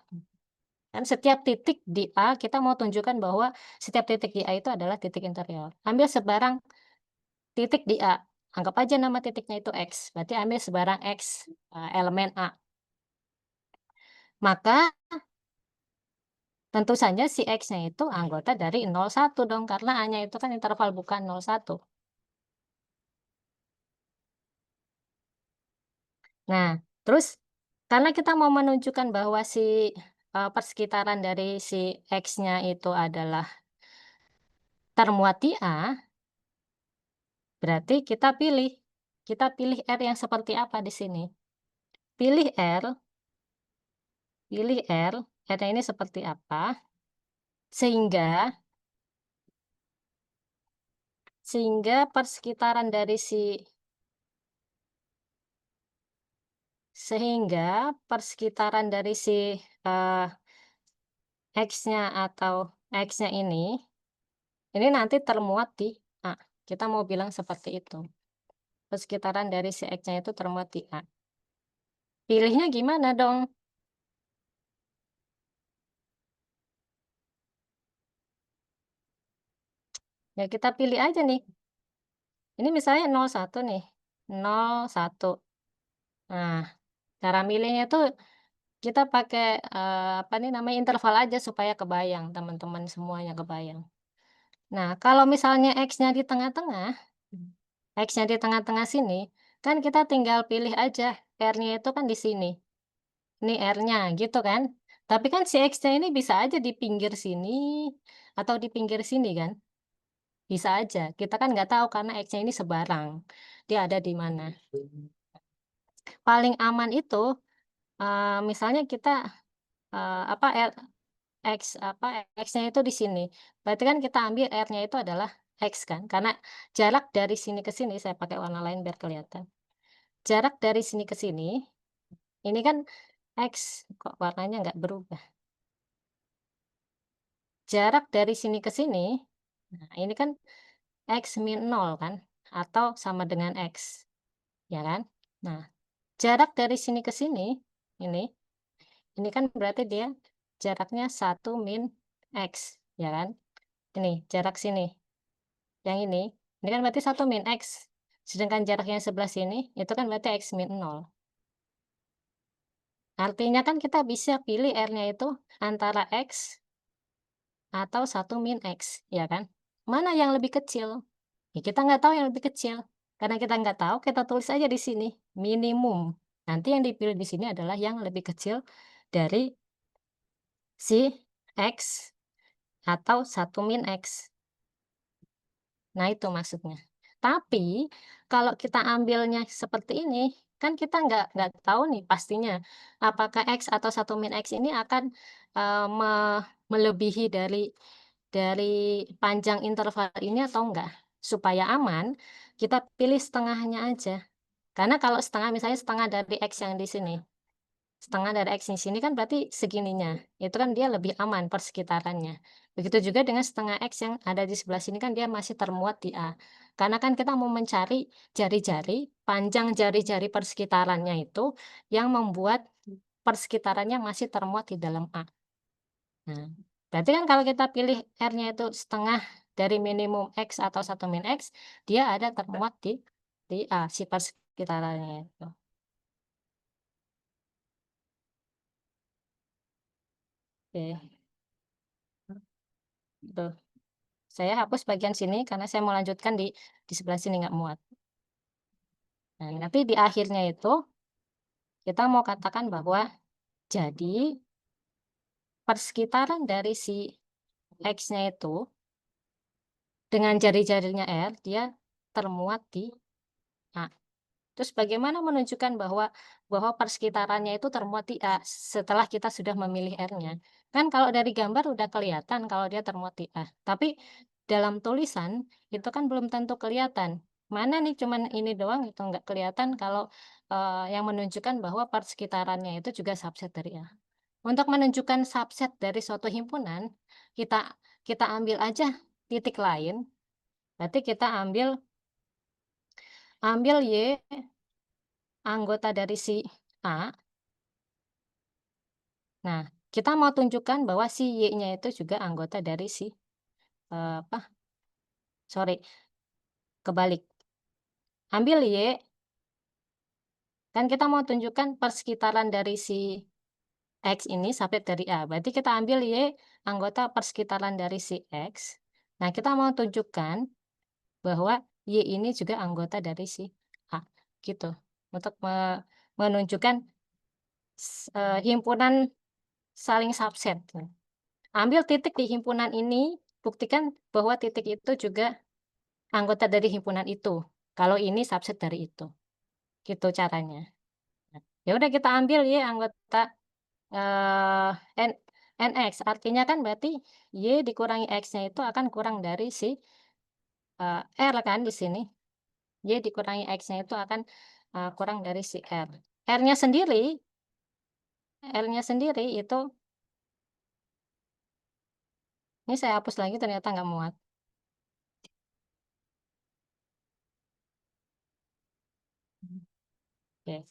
Kan setiap titik di A, kita mau tunjukkan bahwa setiap titik di A itu adalah titik interior. Ambil sebarang titik di A, anggap aja nama titiknya itu X, berarti ambil sebarang X, elemen A. Maka tentu saja si X-nya itu anggota dari 01 dong, karena A-nya itu kan interval bukan 01. Nah, terus karena kita mau menunjukkan bahwa si, persekitaran dari si X-nya itu adalah termuat di A, berarti kita pilih R yang seperti apa di sini. Pilih R, pilih R, R-nya ini seperti apa, sehingga sehingga persekitaran dari si sehingga persekitaran dari si, eee, X-nya atau X-nya ini nanti termuat di A. Kita mau bilang seperti itu. Persekitaran dari si X-nya itu termuat di A. Pilihnya gimana dong? Ya kita pilih aja nih. Ini misalnya 01 nih, 01. Nah, cara milihnya tuh kita pakai, apa nih namanya, interval aja supaya kebayang, teman-teman semuanya kebayang. Nah, kalau misalnya X-nya di tengah-tengah, X-nya di tengah-tengah sini, kan kita tinggal pilih aja R-nya itu kan di sini. Ini R-nya gitu kan. Tapi kan si X-nya ini bisa aja di pinggir sini atau di pinggir sini kan. Bisa aja. Kita kan nggak tahu karena X-nya ini sebarang. Dia ada di mana. Paling aman itu misalnya kita apa X-nya itu di sini. Berarti kan kita ambil R-nya itu adalah X kan. Karena jarak dari sini ke sini saya pakai warna lain biar kelihatan. Jarak dari sini ke sini, ini kan X, kok warnanya nggak berubah. Jarak dari sini ke sini, nah ini kan X min 0 kan, atau sama dengan X, ya kan? Nah, jarak dari sini ke sini, ini, ini kan berarti dia jaraknya 1 min X, ya kan? Ini jarak sini, yang ini kan berarti 1 min X. Sedangkan jarak yang sebelah sini, itu kan berarti X min 0. Artinya kan kita bisa pilih R-nya itu antara X atau 1 min X, ya kan? Mana yang lebih kecil? Ya kita nggak tahu yang lebih kecil. Karena kita nggak tahu, kita tulis aja di sini, minimum. Nanti yang dipilih di sini adalah yang lebih kecil dari si X atau 1 min X. Nah itu maksudnya. Tapi, kalau kita ambilnya seperti ini, kan kita nggak tahu nih pastinya, apakah X atau 1 min X ini akan, melebihi dari panjang interval ini atau enggak. Supaya aman, kita pilih setengahnya aja. Karena kalau setengah misalnya setengah dari X yang di sini, setengah dari X di sini kan berarti segininya, itu kan dia lebih aman persekitarannya. Begitu juga dengan setengah X yang ada di sebelah sini kan dia masih termuat di A. Karena kan kita mau mencari jari-jari, panjang jari-jari persekitarannya itu yang membuat persekitarannya masih termuat di dalam A. Nah, Berarti kan kalau kita pilih R-nya itu setengah dari minimum X atau 1 min X, dia ada termuat di A, si persekitarannya itu. Oke, betul. Saya hapus bagian sini karena saya mau lanjutkan di sebelah sini nggak muat. Nah, nanti di akhirnya itu kita mau katakan bahwa jadi persekitaran dari si X-nya itu dengan jari-jarinya R, dia termuat di A. Terus bagaimana menunjukkan bahwa persekitarannya itu termuat di A setelah kita sudah memilih R-nya? Kan kalau dari gambar udah kelihatan kalau dia termuat di A, tapi dalam tulisan itu kan belum tentu kelihatan. Mana nih cuman ini doang itu nggak kelihatan kalau, yang menunjukkan bahwa persekitarannya itu juga subset dari A. Untuk menunjukkan subset dari suatu himpunan, kita kita ambil aja titik lain, berarti kita ambil ambil Y anggota dari si A. Nah, kita mau tunjukkan bahwa si Y-nya itu juga anggota dari si, sorry, kebalik. Ambil Y, kan kita mau tunjukkan persekitaran dari si X ini sampai dari A. Berarti kita ambil Y anggota persekitaran dari si X. Nah, kita mau tunjukkan bahwa Y ini juga anggota dari si A, gitu. Untuk menunjukkan himpunan saling subset. Ambil titik di himpunan ini, buktikan bahwa titik itu juga anggota dari himpunan itu. Kalau ini subset dari itu. Gitu caranya. Nah, ya udah kita ambil Y anggota eh N NX, artinya kan berarti Y dikurangi X-nya itu akan kurang dari si R kan di sini. Y dikurangi X-nya itu akan kurang dari si R. R-nya sendiri, R-nya sendiri itu, ini saya hapus lagi ternyata nggak muat. Oke.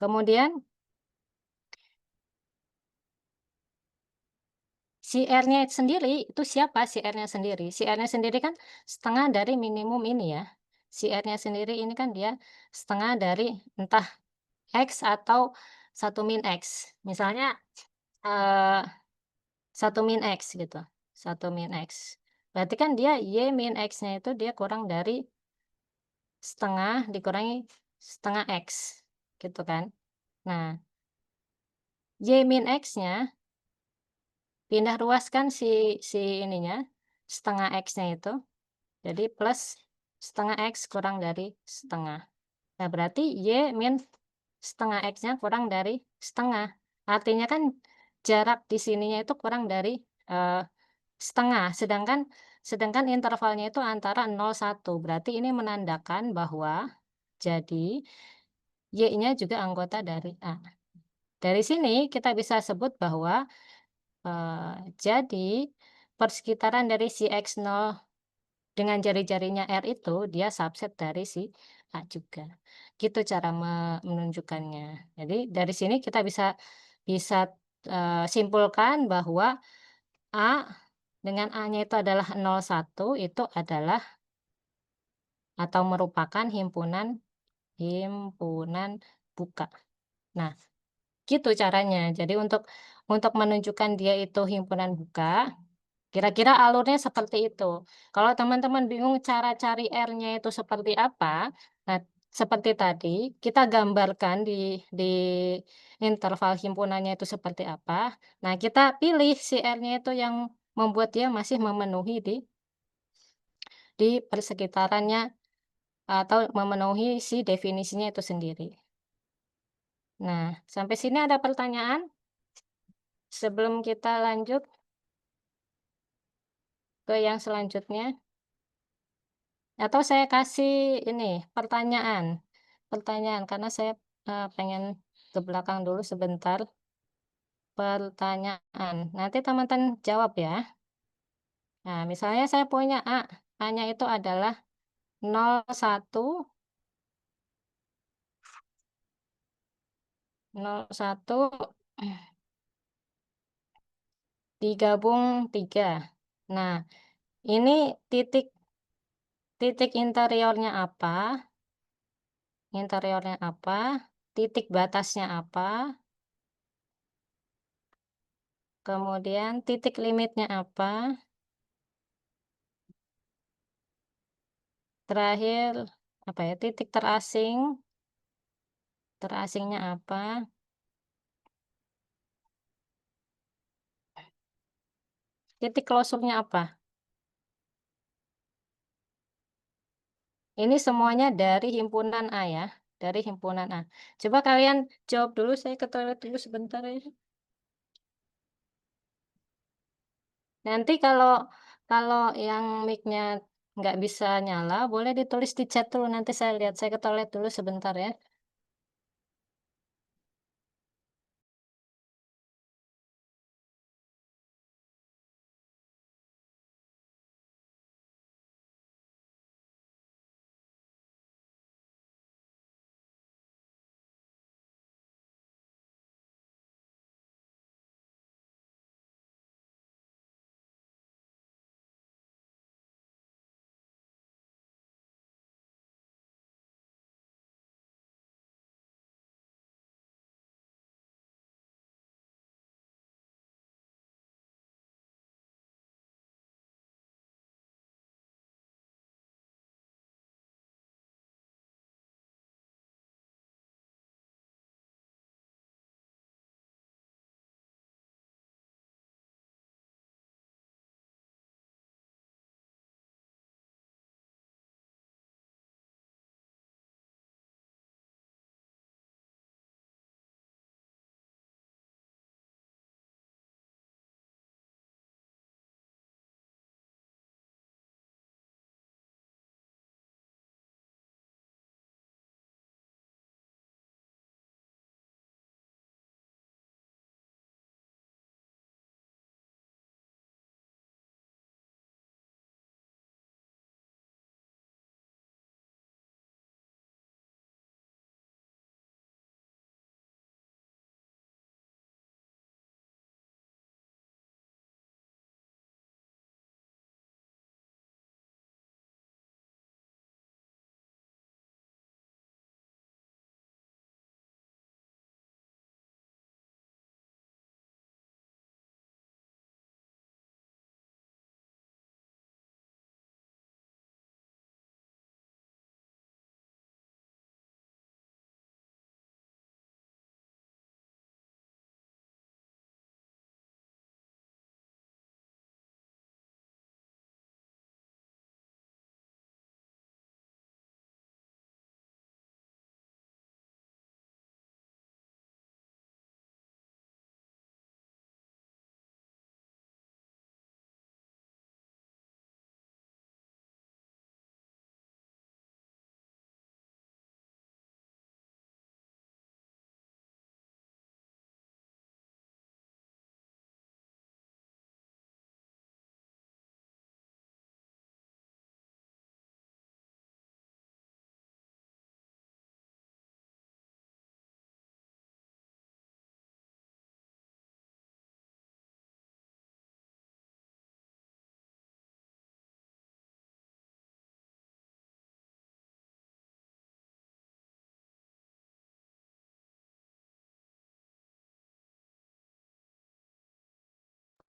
Kemudian si R-nya sendiri itu siapa si R-nya sendiri? Si R-nya sendiri kan setengah dari minimum ini ya. Si R-nya sendiri ini kan dia setengah dari entah X atau 1 min X. Misalnya, eee, 1 min X gitu, 1 min X. Berarti kan dia Y min X-nya itu dia kurang dari setengah dikurangi setengah X, gitu kan. Nah, Y min X-nya pindah ruaskan si ininya, setengah X-nya itu. Jadi plus setengah X kurang dari setengah. Nah, berarti Y min setengah X-nya kurang dari setengah. Artinya kan jarak di sininya itu kurang dari eee, setengah, sedangkan sedangkan intervalnya itu antara 0, 1. Berarti ini menandakan bahwa jadi Y-nya juga anggota dari A. Dari sini kita bisa sebut bahwa, jadi persekitaran dari si X0 dengan jari-jarinya R itu, dia subset dari si A juga. Gitu cara menunjukkannya. Jadi dari sini kita bisa bisa, simpulkan bahwa A dengan A-nya itu adalah 0, 1 itu adalah atau merupakan himpunan himpunan buka. Nah, gitu caranya. Jadi untuk menunjukkan dia itu himpunan buka, kira-kira alurnya seperti itu. Kalau teman-teman bingung cara cari R-nya itu seperti apa, nah seperti tadi kita gambarkan di interval himpunannya itu seperti apa. Nah, kita pilih si R-nya itu yang membuat dia masih memenuhi di persekitarannya atau memenuhi si definisinya itu sendiri. Nah, sampai sini ada pertanyaan sebelum kita lanjut ke yang selanjutnya? Atau saya kasih ini, pertanyaan pertanyaan karena saya, pengen ke belakang dulu sebentar. Pertanyaan, nanti teman-teman jawab ya. Nah, misalnya saya punya A, A-nya itu adalah 0, 1, 0, 1. digabung 3. Nah, ini titik titik interiornya apa, titik batasnya apa, kemudian titik limitnya apa, terakhir, apa ya, titik terasingnya apa, titik closure-nya apa. Ini semuanya dari himpunan A ya, dari himpunan A. Coba kalian jawab dulu, saya ke toilet dulu sebentar ya. Nanti kalau kalau yang mic-nya nggak bisa nyala, boleh ditulis di chat dulu, nanti saya lihat. Saya ke toilet dulu sebentar ya.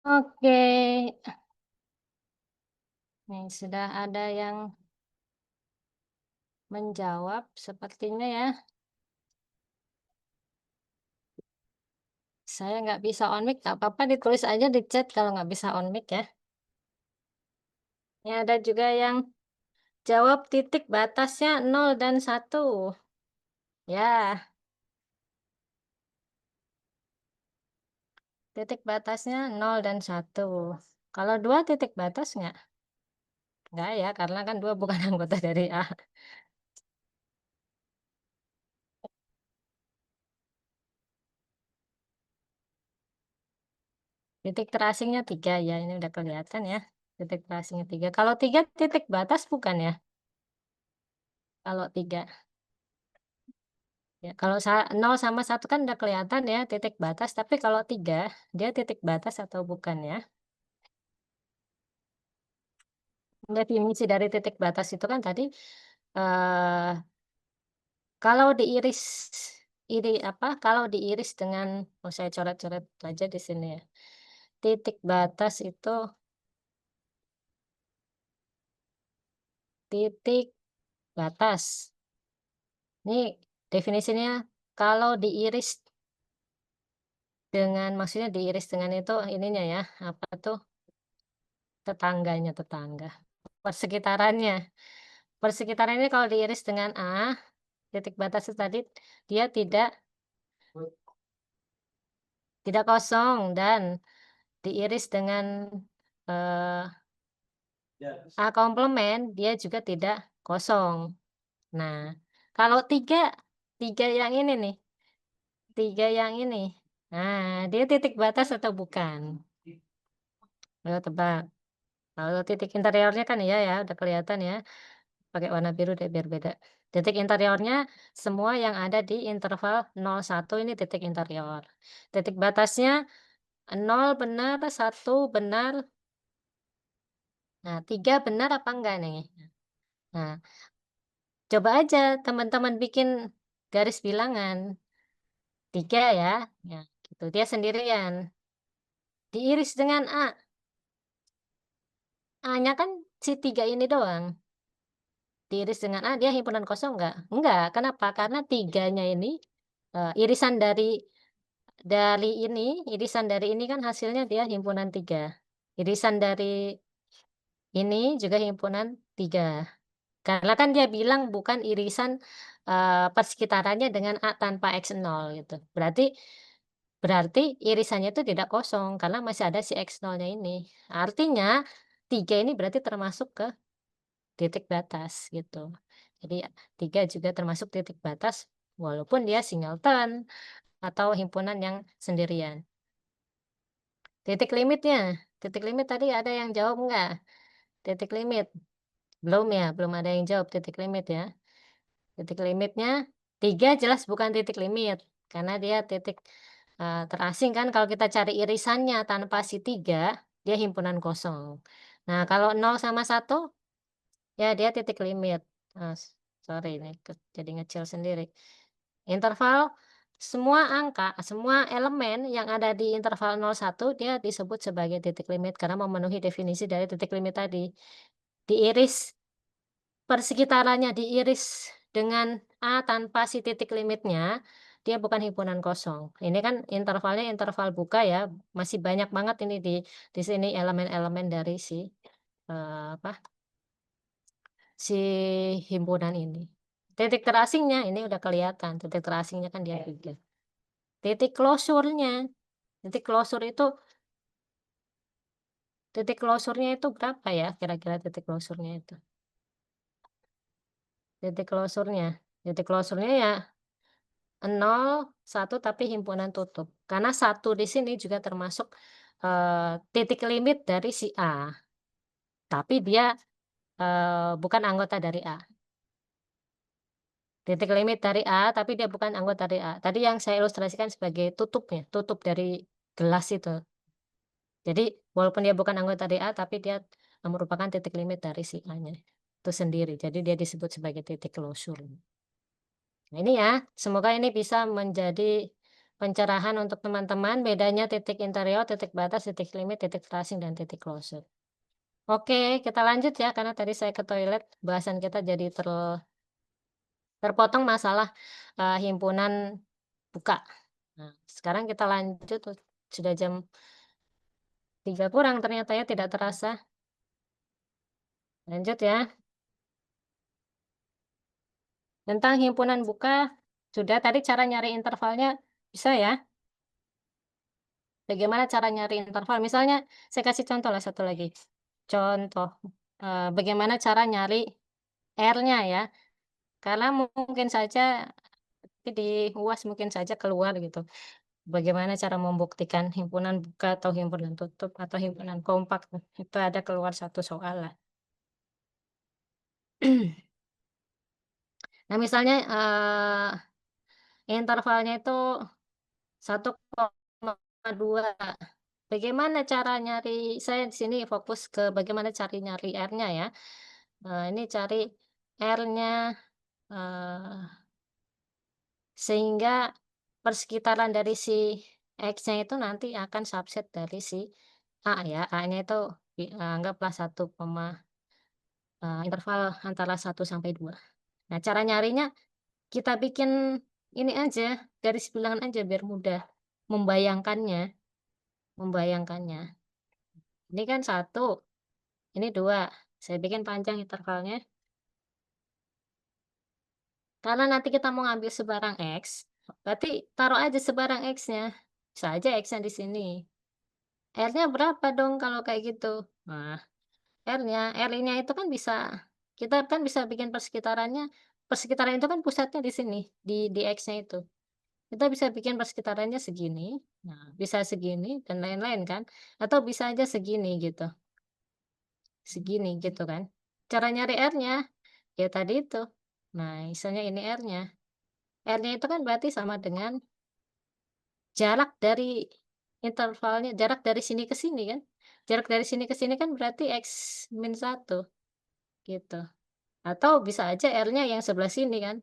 Oke, nih sudah ada yang menjawab sepertinya ya. Saya nggak bisa on mic, nggak apa-apa ditulis aja di chat kalau nggak bisa on mic ya. Ini ada juga yang jawab titik batasnya 0 dan 1. Ya, titik batasnya 0 dan 1. Kalau 2 titik batas nggak? Nggak ya, karena kan 2 bukan anggota dari A. Titik terasingnya 3 ya, ini udah kelihatan ya. Titik terasingnya 3. Kalau 3 titik batas bukan ya? Kalau 3. Ya, kalau 0 sama 1 kan udah kelihatan ya titik batas, tapi kalau 3 dia titik batas atau bukan ya? Definisi dari titik batas itu kan tadi, eee, kalau diiris kalau diiris dengan saya coret-coret aja di sini ya. Titik batas itu titik batas. Ini definisinya kalau diiris dengan maksudnya diiris dengan itu ininya ya, apa tuh, tetangga. Persekitarannya. Persekitarannya kalau diiris dengan A, titik batas itu tadi, dia tidak kosong dan diiris dengan, eee, A komplement, dia juga tidak kosong. Nah, kalau 3 yang ini nih, 3 yang ini, nah dia titik batas atau bukan? Ayo tebak. Kalau titik interiornya kan iya ya, udah kelihatan ya, pakai warna biru deh biar beda. Titik interiornya semua yang ada di interval 0, 1 ini titik interior. Titik batasnya 0 benar, 1 benar, nah 3 benar apa enggak nih? Nah, coba aja teman-teman bikin garis bilangan, 3 ya, ya gitu, dia sendirian, diiris dengan A, A-nya kan si 3 ini doang, diiris dengan A dia himpunan kosong enggak? Enggak, kenapa? Karena tiganya ini, irisan irisan dari ini kan hasilnya dia himpunan 3. Irisan dari ini juga himpunan 3. Karena kan dia bilang bukan irisan, persekitarannya dengan A tanpa X0 gitu. Berarti irisannya itu tidak kosong karena masih ada si X0-nya ini. Artinya 3 ini berarti termasuk ke titik batas gitu. Jadi 3 juga termasuk titik batas walaupun dia singleton atau himpunan yang sendirian. Titik limit tadi ada yang jawab enggak? Titik limit? Belum ya? Belum ada yang jawab titik limit ya? Titik limitnya 3 jelas bukan titik limit, karena dia titik, terasing kan kalau kita cari irisannya tanpa si 3 dia himpunan kosong. Nah kalau 0 sama 1 ya dia titik limit. Sorry ini jadi ngecil sendiri. Interval semua elemen yang ada di interval 0, 1 dia disebut sebagai titik limit karena memenuhi definisi dari titik limit tadi. Diiris persekitarannya diiris dengan A tanpa si titik limitnya, dia bukan himpunan kosong. Ini kan intervalnya interval buka ya, masih banyak banget ini di sini elemen-elemen dari apa, si himpunan ini. Titik terasingnya ini udah kelihatan, titik terasingnya kan dia 3. Titik closure-nya, titik closure itu titik closure-nya itu berapa ya kira-kira titik closure-nya itu? Titik closure-nya titik closure-nya ya 0, 1 tapi himpunan tutup. Karena 1 di sini juga termasuk, titik limit dari si A, tapi dia, bukan anggota dari A. Titik limit dari A, tapi dia bukan anggota dari A. Tadi yang saya ilustrasikan sebagai tutupnya, tutup dari gelas itu. Jadi walaupun dia bukan anggota dari A, tapi dia, merupakan titik limit dari si A-nya itu sendiri. Jadi dia disebut sebagai titik closure. Nah ini ya, semoga ini bisa menjadi pencerahan untuk teman-teman bedanya titik interior, titik batas, titik limit, titik tracing, dan titik closure. Oke, kita lanjut ya, karena tadi saya ke toilet, bahasan kita jadi terpotong masalah himpunan buka. Nah, sekarang kita lanjut, sudah jam 3 kurang ternyata ya, tidak terasa. Lanjut ya, tentang himpunan buka, sudah tadi cara nyari intervalnya bisa ya. Bagaimana cara nyari interval? Misalnya saya kasih contoh lah satu lagi. Contoh, bagaimana cara nyari R-nya ya, karena mungkin saja di UAS mungkin saja keluar gitu. Bagaimana cara membuktikan himpunan buka atau himpunan tutup atau himpunan kompak, itu ada keluar satu soal lah. Nah misalnya, intervalnya itu 1,2. Bagaimana cara nyari, saya di sini fokus ke bagaimana cari nyari R-nya ya. Ini cari R-nya, eee, sehingga persekitaran dari si X-nya itu nanti akan subset dari si A ya. A-nya itu anggaplah interval antara 1 sampai 2. Nah, cara nyarinya kita bikin ini aja, garis bilangan aja biar mudah membayangkannya membayangkannya. Ini kan 1, ini 2, saya bikin panjang intervalnya. Karena nanti kita mau ngambil sebarang X, berarti taruh aja sebarang X-nya. Bisa aja X-nya di sini. R-nya berapa dong kalau kayak gitu? Nah, R-nya itu kan bisa, kita kan bisa bikin persekitaran itu kan pusatnya di sini, di X-nya itu. Kita bisa bikin persekitarannya segini, nah bisa segini dan lain-lain kan, atau bisa aja segini gitu kan. Cara nyari R-nya, ya tadi itu. Nah, misalnya ini R-nya. R-nya itu kan berarti sama dengan jarak dari intervalnya, jarak dari sini ke sini kan. Jarak dari sini ke sini kan berarti X min 1 gitu. Atau bisa aja R-nya yang sebelah sini kan.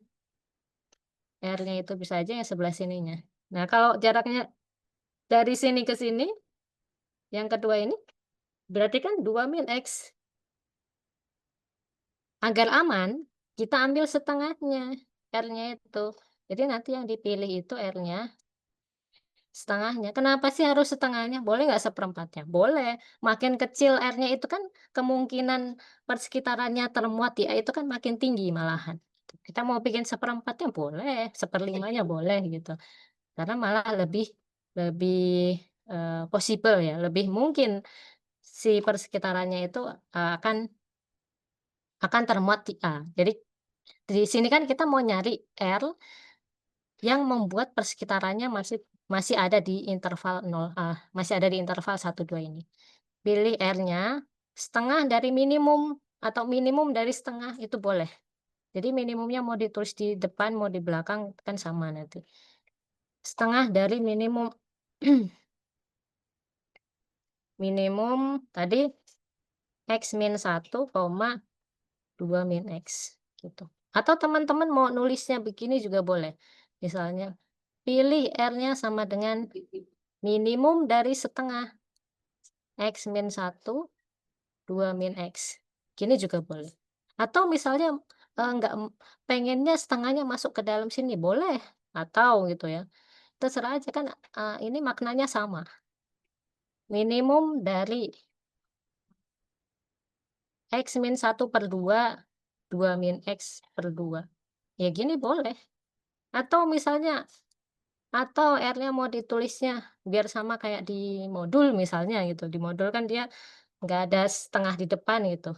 R-nya itu bisa aja yang sebelah sininya. Nah, kalau jaraknya dari sini ke sini, yang kedua ini, berarti kan 2 min X. Agar aman, kita ambil setengahnya, R-nya itu. Jadi nanti yang dipilih itu R-nya setengahnya. Kenapa sih harus setengahnya? Boleh nggak seperempatnya? Boleh. Makin kecil R-nya itu kan kemungkinan persekitarannya termuat di A itu kan makin tinggi malahan. Kita mau bikin seperempatnya boleh, seperlimanya boleh gitu. Karena malah lebih lebih, possible ya, lebih mungkin si persekitarannya itu, akan termuat di A. Jadi di sini kan kita mau nyari R yang membuat persekitarannya masih masih ada di interval 0, masih ada di interval 1, 2 ini. Pilih R-nya setengah dari minimum atau minimum dari setengah itu boleh. Jadi minimumnya mau ditulis di depan, mau di belakang kan sama nanti. Setengah dari minimum minimum tadi X min 1,2 min X, gitu. Atau teman-teman mau nulisnya begini juga boleh. Misalnya, pilih R-nya sama dengan minimum dari setengah X min 1, 2 min X. Gini juga boleh. Atau misalnya, nggak pengennya setengahnya masuk ke dalam sini, boleh. Atau gitu ya, terserah aja kan, ini maknanya sama. Minimum dari X min 1/2, 2 min X per 2. Ya gini boleh. Atau misalnya, atau R-nya mau ditulisnya biar sama kayak di modul misalnya gitu. Di modul kan dia nggak ada setengah di depan gitu.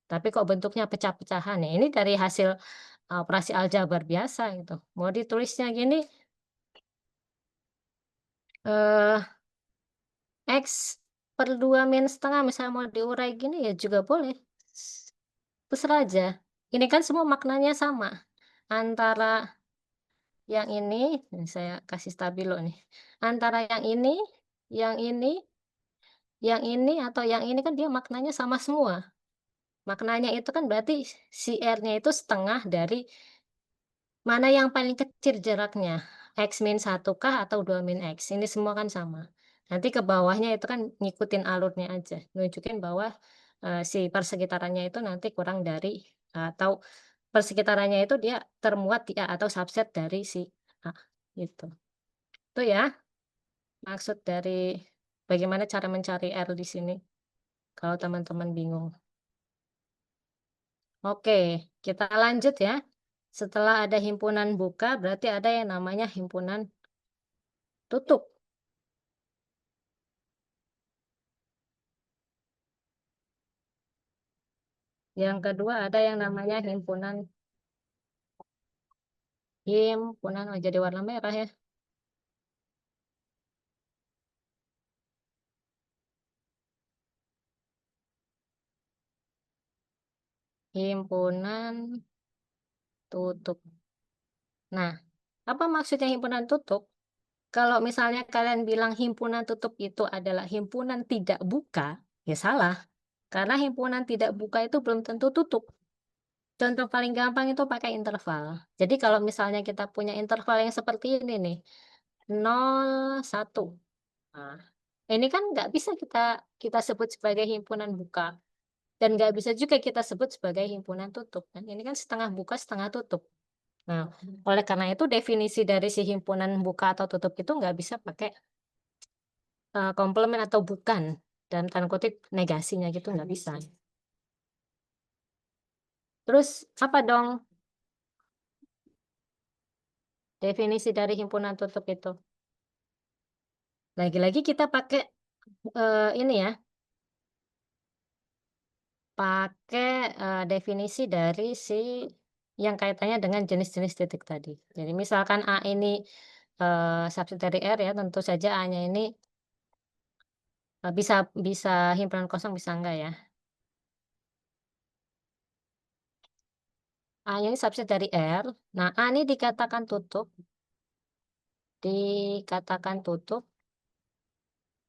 Tapi kok bentuknya pecah-pecahan ya. Ini dari hasil operasi aljabar biasa gitu. Mau ditulisnya gini, eh, X/2 min setengah misalnya mau diurai gini ya juga boleh. Terserah aja. Ini kan semua maknanya sama. Antara yang ini saya kasih stabilo nih. Antara yang ini, yang ini, atau yang ini kan dia maknanya sama semua. Maknanya itu kan berarti si R-nya itu setengah dari mana yang paling kecil jaraknya, X min 1 kah atau 2 min X, ini semua kan sama. Nanti ke bawahnya itu kan ngikutin alurnya aja, nunjukin bahwa, si persekitarannya itu nanti kurang dari, atau persekitarannya itu dia termuat di A atau subset dari si A, gitu. Itu ya maksud dari bagaimana cara mencari R di sini, kalau teman-teman bingung. Oke, kita lanjut ya. Setelah ada himpunan buka, berarti ada yang namanya himpunan tutup. Yang kedua ada yang namanya himpunan oh jadi warna merah ya. Himpunan tutup. Nah, Apa maksudnya himpunan tutup? Kalau misalnya kalian bilang himpunan tutup itu adalah himpunan tidak buka, ya salah. Karena himpunan tidak buka itu belum tentu tutup. Contoh paling gampang itu pakai interval. Jadi kalau misalnya kita punya interval yang seperti ini nih, 0, 1. Nah, ini kan nggak bisa kita kita sebut sebagai himpunan buka dan nggak bisa juga kita sebut sebagai himpunan tutup kan. Ini kan setengah buka, setengah tutup. Nah, oleh karena itu definisi dari si himpunan buka atau tutup itu nggak bisa pakai, komplement atau bukan, dalam tanda kutip negasinya gitu nggak bisa. Terus apa dong definisi dari himpunan tutup itu? Lagi-lagi kita pakai, ini ya, pakai, definisi dari si yang kaitannya dengan jenis-jenis titik tadi. Jadi misalkan A ini, subset dari R ya, tentu saja A-nya ini, bisa bisa himpunan kosong, bisa enggak ya. A-nya ini subset dari R. Nah, A ini dikatakan tutup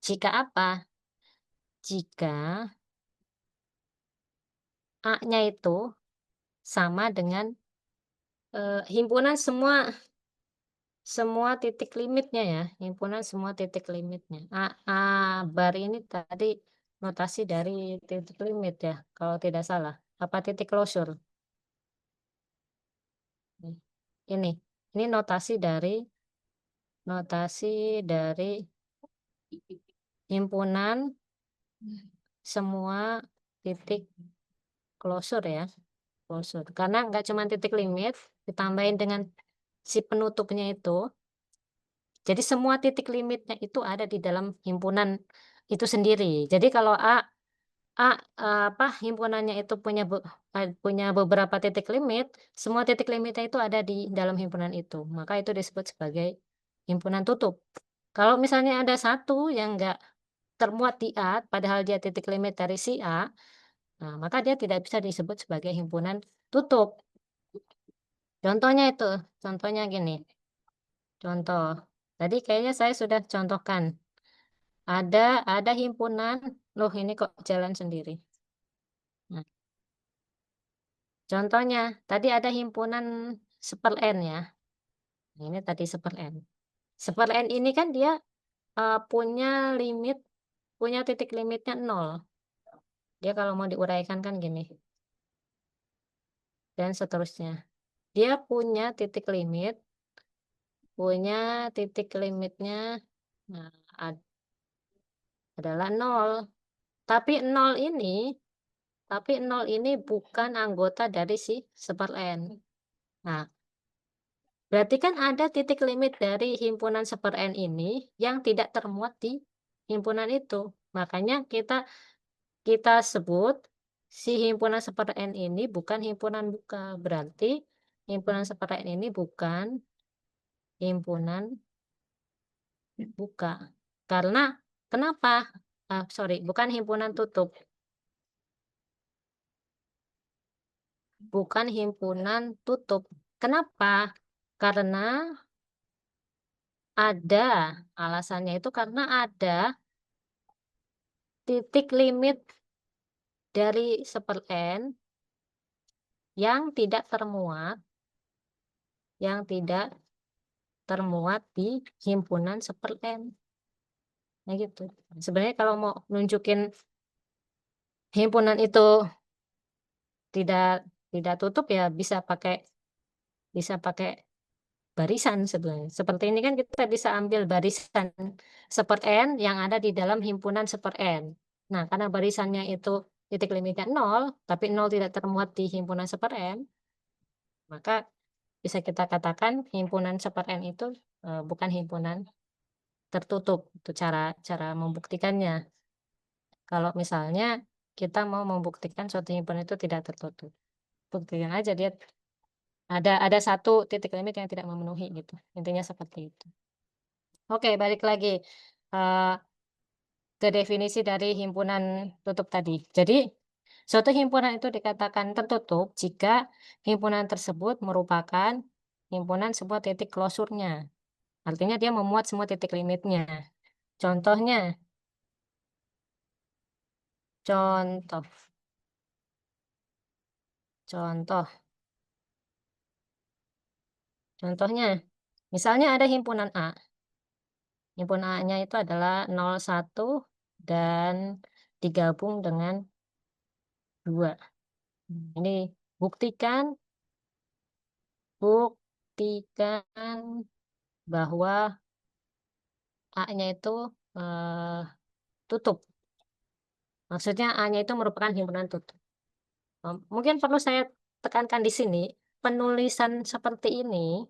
jika apa? Jika A-nya itu sama dengan, himpunan semua titik limitnya ya, himpunan semua titik limitnya. A bar ini tadi notasi dari titik limit ya, kalau tidak salah. Apa titik closure? Nih, ini. Ini notasi dari himpunan semua titik closure ya, closure. Karena nggak cuma titik limit, ditambahin dengan si penutupnya itu, jadi semua titik limitnya itu ada di dalam himpunan itu sendiri. Jadi kalau himpunannya itu punya beberapa titik limit, semua titik limitnya itu ada di dalam himpunan itu, maka itu disebut sebagai himpunan tutup. Kalau misalnya ada satu yang enggak termuat di A, padahal dia titik limit dari si A, nah maka dia tidak bisa disebut sebagai himpunan tutup. Contohnya itu, contohnya gini, contoh, tadi kayaknya saya sudah contohkan, ada himpunan loh ini kok jalan sendiri. Nah, contohnya, tadi ada himpunan seper-N ya. Nah, ini tadi seper-N. Seper-N ini kan dia, punya titik limitnya 0. Dia kalau mau diuraikan kan gini, dan seterusnya. Dia punya titik limitnya, nah, adalah 0. Tapi 0 ini tapi 0 ini bukan anggota dari si seper-N. Nah, berarti kan ada titik limit dari himpunan seper-N ini yang tidak termuat di himpunan itu. Makanya kita kita sebut si himpunan seper-N ini bukan himpunan buka. Berarti himpunan seper-N ini bukan himpunan buka. Karena kenapa? Sorry, bukan himpunan tutup. Bukan himpunan tutup. Kenapa? Karena ada, alasannya itu karena ada titik limit dari seper-N yang tidak termuat yang tidak termuat di himpunan seper-N. Nah gitu. Sebenarnya kalau mau nunjukin himpunan itu tidak tidak tutup ya bisa pakai barisan sebenarnya. Seperti ini kan kita bisa ambil barisan seper-N yang ada di dalam himpunan seper-N. Nah, karena barisannya itu titik limitnya 0, tapi 0 tidak termuat di himpunan seper-N, maka bisa kita katakan himpunan seper-N itu, bukan himpunan tertutup. Itu cara cara membuktikannya. Kalau misalnya kita mau membuktikan suatu himpunan itu tidak tertutup. Buktikan aja dia ada satu titik limit yang tidak memenuhi gitu, intinya seperti itu. Oke, balik lagi, eee, ke definisi dari himpunan tutup tadi. Jadi, suatu himpunan itu dikatakan tertutup jika himpunan tersebut merupakan himpunan semua titik klosurnya. Artinya dia memuat semua titik limitnya. Contohnya, contoh, contoh, contohnya, misalnya ada himpunan A. Himpunan A-nya itu adalah 01 dan digabung dengan 2. Ini buktikan buktikan bahwa A-nya itu, eee, tutup. Maksudnya A-nya itu merupakan himpunan tutup. Mungkin perlu saya tekankan di sini, penulisan seperti ini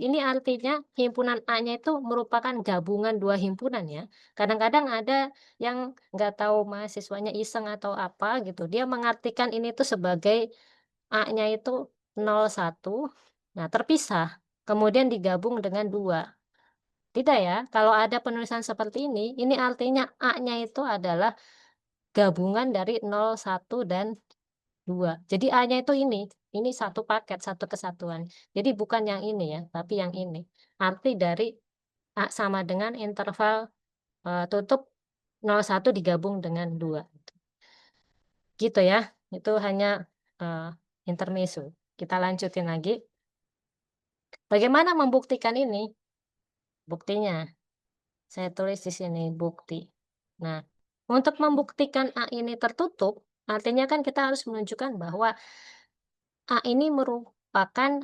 ini artinya himpunan A-nya itu merupakan gabungan 2 himpunan ya. Kadang-kadang ada yang nggak tahu mahasiswanya iseng atau apa gitu, dia mengartikan ini tuh sebagai A-nya itu 01, nah terpisah, kemudian digabung dengan 2. Tidak ya, kalau ada penulisan seperti ini artinya A-nya itu adalah gabungan dari 01 dan 2. Jadi A-nya itu ini satu paket, satu kesatuan. Jadi bukan yang ini ya, tapi yang ini. Arti dari A sama dengan interval, tutup 01 digabung dengan 2, gitu ya. Itu hanya, eee, intermezzo. Kita lanjutin lagi. Bagaimana membuktikan ini? Buktinya, saya tulis di sini, bukti. Nah, untuk membuktikan A ini tertutup, artinya kan kita harus menunjukkan bahwa A ini merupakan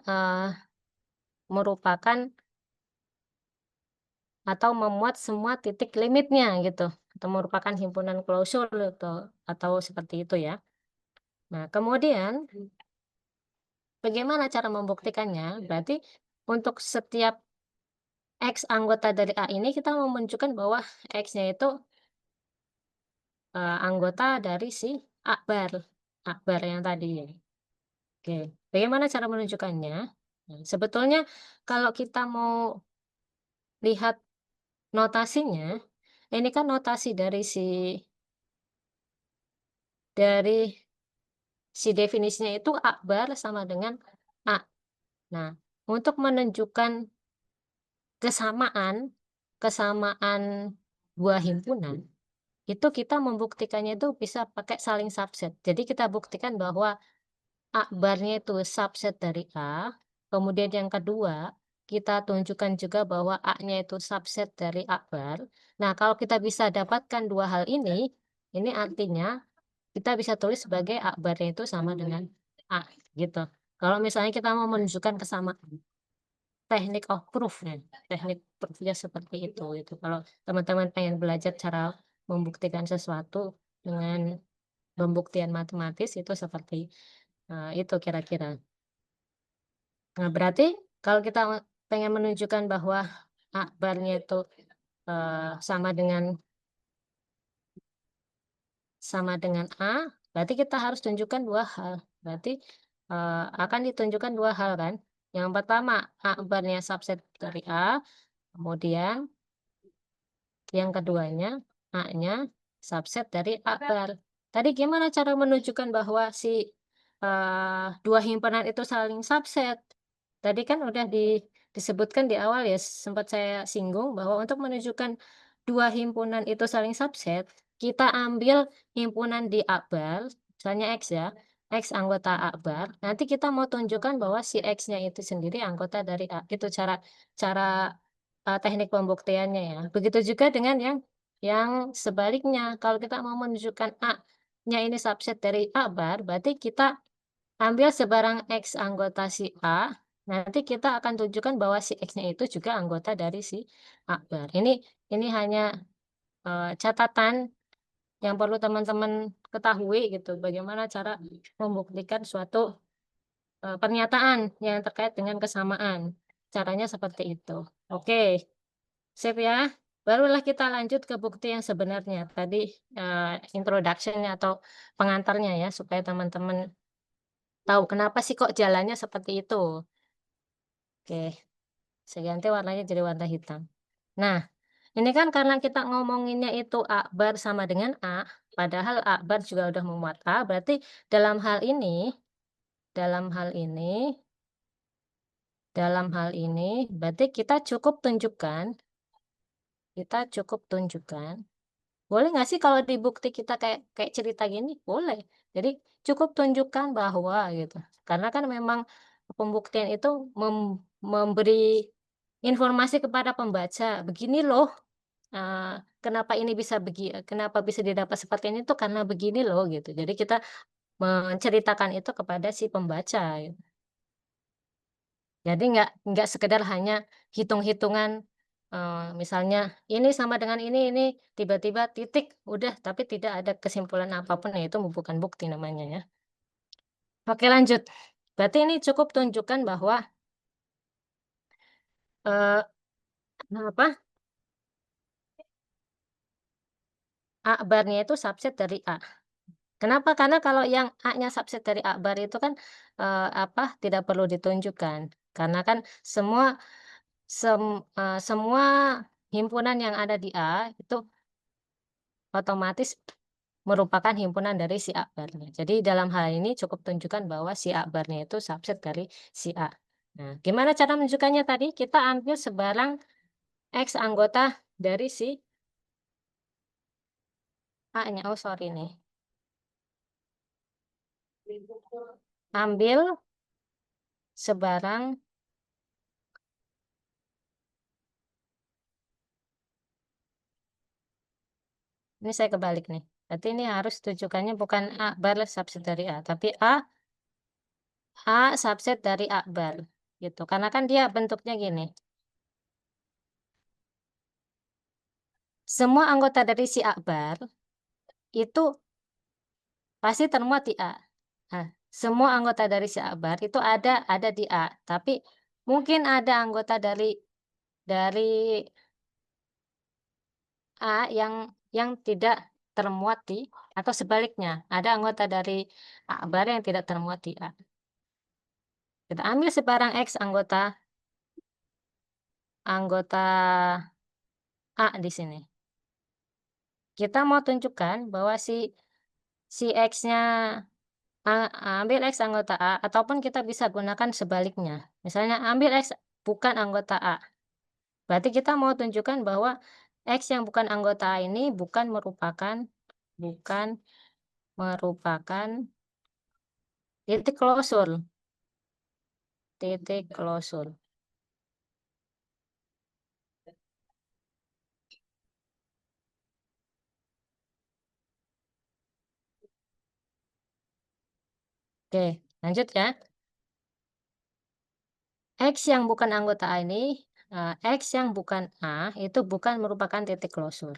atau memuat semua titik limitnya gitu, atau merupakan himpunan klausul atau seperti itu ya. Nah, kemudian bagaimana cara membuktikannya? Berarti untuk setiap X anggota dari A ini kita mau menunjukkan bahwa X-nya itu, anggota dari si akbar, akbar yang tadi. Oke, bagaimana cara menunjukkannya? Nah, sebetulnya kalau kita mau lihat notasinya, ini kan notasi dari si definisinya itu akbar sama dengan A. Nah, untuk menunjukkan kesamaan kesamaan 2 himpunan, itu kita membuktikannya itu bisa pakai saling subset. Jadi kita buktikan bahwa akbarnya itu subset dari A, kemudian yang kedua, kita tunjukkan juga bahwa A-nya itu subset dari akbar. Nah, kalau kita bisa dapatkan 2 hal ini artinya kita bisa tulis sebagai akbarnya itu sama dengan A, gitu. Kalau misalnya kita mau menunjukkan kesamaan, teknik of proof-nya, teknik proof-nya seperti itu, gitu. Kalau teman-teman pengen belajar cara membuktikan sesuatu dengan pembuktian matematis itu seperti, itu kira-kira. Nah, berarti kalau kita pengen menunjukkan bahwa akbarnya itu, sama dengan A, berarti kita harus tunjukkan 2 hal. Berarti, akan ditunjukkan 2 hal kan. Yang pertama, akbarnya subset dari A, kemudian yang keduanya, A-nya subset dari akbar. Tadi gimana cara menunjukkan bahwa si, 2 himpunan itu saling subset? Tadi kan udah disebutkan di awal ya, sempat saya singgung bahwa untuk menunjukkan 2 himpunan itu saling subset, kita ambil himpunan di akbar, misalnya X ya, X anggota akbar, nanti kita mau tunjukkan bahwa si X-nya itu sendiri anggota dari A, itu cara cara, teknik pembuktiannya ya. Begitu juga dengan yang sebaliknya, kalau kita mau menunjukkan A-nya ini subset dari akbar, berarti kita ambil sebarang X anggota si A, nanti kita akan tunjukkan bahwa si X-nya itu juga anggota dari si akbar. Ini hanya, catatan yang perlu teman-teman ketahui gitu, bagaimana cara membuktikan suatu, pernyataan yang terkait dengan kesamaan. Caranya seperti itu. Oke, sip ya. Barulah kita lanjut ke bukti yang sebenarnya. Tadi, introduction-nya atau pengantarnya ya, supaya teman-teman tahu kenapa sih kok jalannya seperti itu. Oke, saya ganti warnanya jadi warna hitam. Nah, ini kan karena kita ngomonginnya itu akbar sama dengan A, padahal akbar juga udah memuat A, berarti dalam hal ini dalam hal ini dalam hal ini berarti kita cukup tunjukkan, boleh nggak sih kalau di bukti kita kayak kayak cerita gini? Boleh. Jadi cukup tunjukkan bahwa gitu. Karena kan memang pembuktian itu memberi informasi kepada pembaca, begini loh, kenapa bisa didapat seperti ini tuh karena begini loh gitu. Jadi kita menceritakan itu kepada si pembaca gitu. Jadi nggak sekedar hanya hitung-hitungan, misalnya ini sama dengan ini, tiba-tiba titik, udah, tapi tidak ada kesimpulan apapun, ya itu bukan bukti namanya ya. Oke lanjut, berarti ini cukup tunjukkan bahwa, eee, apa, akbarnya itu subset dari A. Kenapa? Karena kalau yang A-nya subset dari akbar itu kan, tidak perlu ditunjukkan. Karena kan semua himpunan yang ada di A itu otomatis merupakan himpunan dari si akbarnya. Jadi dalam hal ini cukup tunjukkan bahwa si akbarnya itu subset dari si A. Nah, gimana cara menunjukkannya tadi? Kita ambil sebarang X anggota dari si A-nya. Oh, sorry nih. Ambil sebarang, ini saya kebalik nih. Berarti ini harus tujukannya bukan akbar subset dari A, tapi A subset dari akbar gitu. Karena kan dia bentuknya gini. Semua anggota dari si akbar itu pasti termuat di A. Nah, semua anggota dari si akbar itu ada di A, tapi mungkin ada anggota dari A yang tidak termuat di, atau sebaliknya, ada anggota dari akbar yang tidak termuat di A. Kita ambil sebarang X anggota anggota A di sini. Kita mau tunjukkan bahwa si X-nya, ambil X anggota A, ataupun kita bisa gunakan sebaliknya. Misalnya ambil X bukan anggota A. Berarti kita mau tunjukkan bahwa X yang bukan anggota A ini bukan merupakan titik klausul, titik klausul. Oke, lanjut ya. X yang bukan anggota A ini, X yang bukan A itu bukan merupakan titik klausul.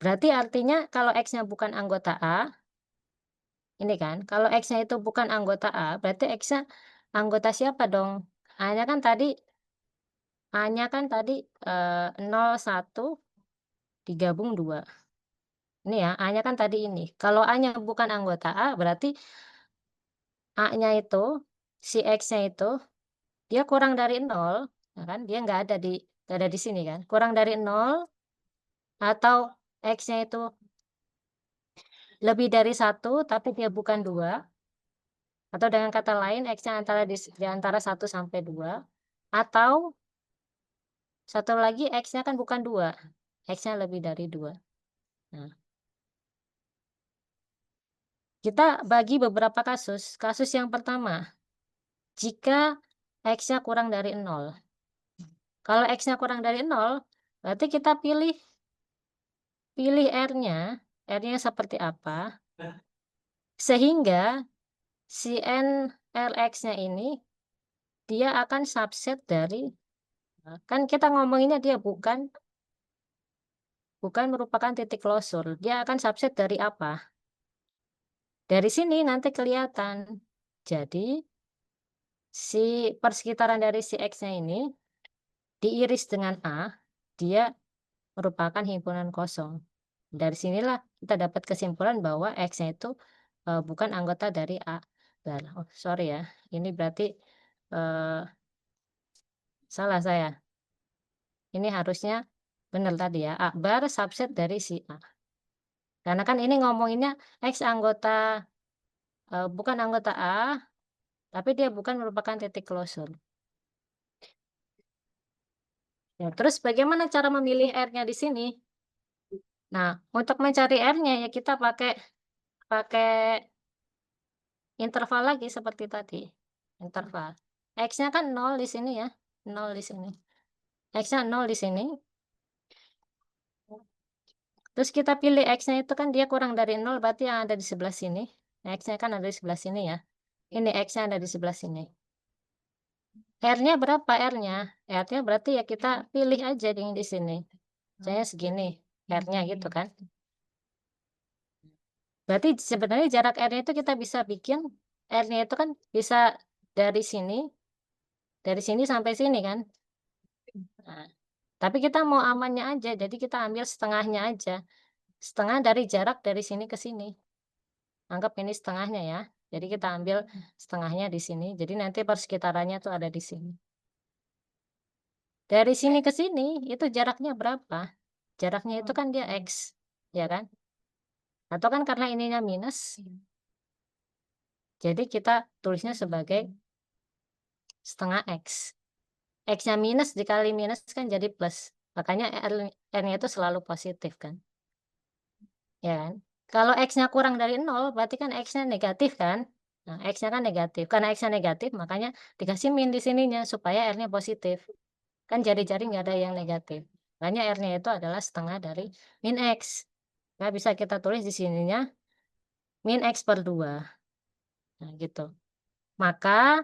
Berarti artinya kalau X-nya bukan anggota A, ini kan, kalau X-nya itu bukan anggota A, berarti X-nya anggota siapa dong? A-nya kan tadi A-nya kan tadi, 0, 1 digabung 2. Ini ya, A-nya kan tadi ini. Kalau A-nya bukan anggota A, berarti A-nya itu, si X-nya itu, dia kurang dari 0, ya kan, dia nggak ada di sini kan, kurang dari 0 atau X-nya itu lebih dari 1 tapi dia bukan 2, atau dengan kata lain X-nya di antara 1 sampai 2, atau satu lagi X-nya kan bukan 2, X-nya lebih dari 2. Nah, kita bagi beberapa kasus. Kasus yang pertama, jika X-nya kurang dari 0. Kalau X-nya kurang dari 0, berarti kita pilih pilih R-nya, R-nya seperti apa, sehingga si NRX-nya ini dia akan subset dari, kan kita ngomonginnya dia bukan merupakan titik klausul, dia akan subset dari apa? Dari sini nanti kelihatan. Jadi, si persekitaran dari si X-nya ini diiris dengan A, dia merupakan himpunan kosong. Dari sinilah kita dapat kesimpulan bahwa X-nya itu, bukan anggota dari A. Oh, sorry ya, ini berarti, eee, salah saya. Ini harusnya benar tadi ya, akbar subset dari si A. Karena kan ini ngomonginnya X anggota bukan anggota A, tapi dia bukan merupakan titik klosur. Ya, terus bagaimana cara memilih R-nya di sini? Nah, untuk mencari R-nya ya kita pakai pakai interval lagi seperti tadi, interval. X-nya kan 0 di sini ya, 0 di sini. X-nya 0 di sini. Terus kita pilih X-nya itu kan dia kurang dari 0 berarti yang ada di sebelah sini. X-nya kan ada di sebelah sini ya. Ini X-nya ada di sebelah sini. R-nya berapa R-nya? R-nya berarti ya kita pilih aja yang di sini. Misalnya segini R-nya gitu kan. Berarti sebenarnya jarak R-nya itu kita bisa bikin R-nya itu kan bisa dari sini sampai sini kan. Nah, tapi kita mau amannya aja, jadi kita ambil setengahnya aja. Setengah dari jarak dari sini ke sini. Anggap ini setengahnya ya. Jadi kita ambil setengahnya di sini. Jadi nanti persekitarannya tuh ada di sini. Dari sini ke sini itu jaraknya berapa? Jaraknya itu kan dia X, ya kan? Atau kan karena ininya minus, jadi kita tulisnya sebagai setengah X. X-nya minus dikali minus kan jadi plus. Makanya R-nya itu selalu positif kan. Ya kan? Kalau X-nya kurang dari 0, berarti kan X-nya negatif kan? Nah, X-nya kan negatif. Karena X-nya negatif, makanya dikasih min di sininya supaya R-nya positif. Kan jari-jari nggak ada yang negatif. Makanya R-nya itu adalah setengah dari min X. Nah, bisa kita tulis di sininya min X per 2. Nah, gitu. Maka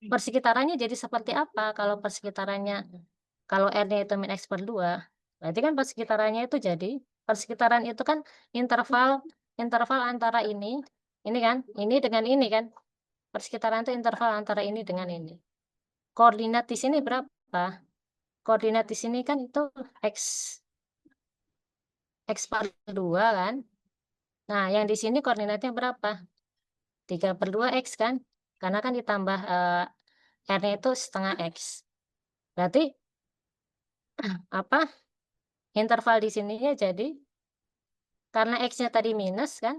persekitarannya jadi seperti apa? Kalau persekitarannya, kalau R-nya itu min X per 2, berarti kan persekitarannya itu jadi, persekitaran itu kan interval interval antara ini kan, ini dengan ini kan. Persekitaran itu interval antara ini dengan ini. Koordinat di sini berapa? Koordinat di sini kan itu X, X per 2 kan. Nah, yang di sini koordinatnya berapa? 3/2 X kan? Karena kan ditambah R-nya itu setengah X. Berarti apa? Interval di sininya jadi karena X-nya tadi minus kan?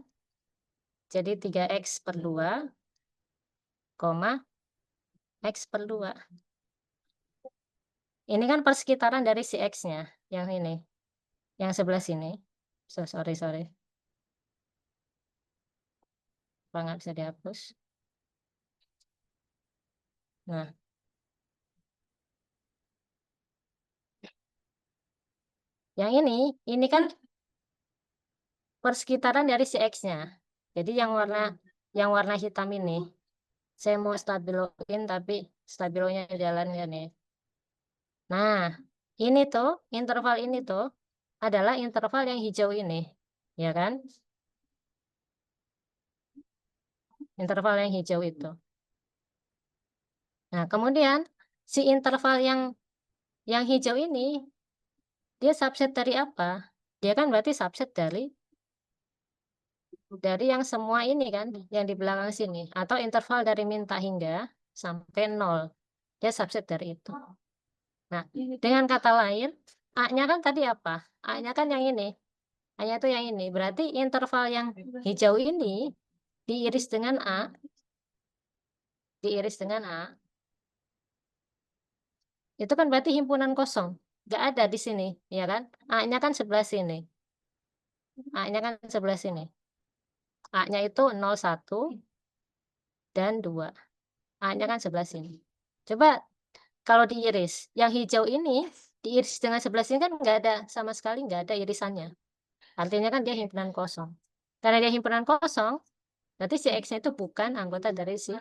Jadi 3X per 2, koma X per 2. Ini kan persekitaran dari si X-nya, yang ini, yang sebelah sini. Sorry. Apa nggak bisa dihapus? Nah, yang ini kan persekitaran dari si X-nya. Jadi yang warna hitam ini, saya mau stabiloin tapi stabilonya jalan ya nih. Nah, ini tuh, interval ini tuh adalah interval yang hijau ini, ya kan? Interval yang hijau itu. Nah, kemudian si interval yang hijau ini dia subset dari apa? Dia kan berarti subset dari yang semua ini kan, yang di belakang sini atau interval dari minta hingga sampai 0. Dia subset dari itu. Nah, dengan kata lain, A-nya kan tadi apa? A-nya kan yang ini. A-nya itu yang ini. Berarti interval yang hijau ini diiris dengan A, diiris dengan A, itu kan berarti himpunan kosong. Nggak ada di sini, ya kan? A-nya kan sebelah sini. A-nya kan sebelah sini. A-nya itu 01 dan 2. A-nya kan sebelah sini. Coba kalau diiris, yang hijau ini diiris dengan sebelah sini kan nggak ada sama sekali, nggak ada irisannya. Artinya kan dia himpunan kosong. Karena dia himpunan kosong, berarti si X-nya itu bukan anggota dari si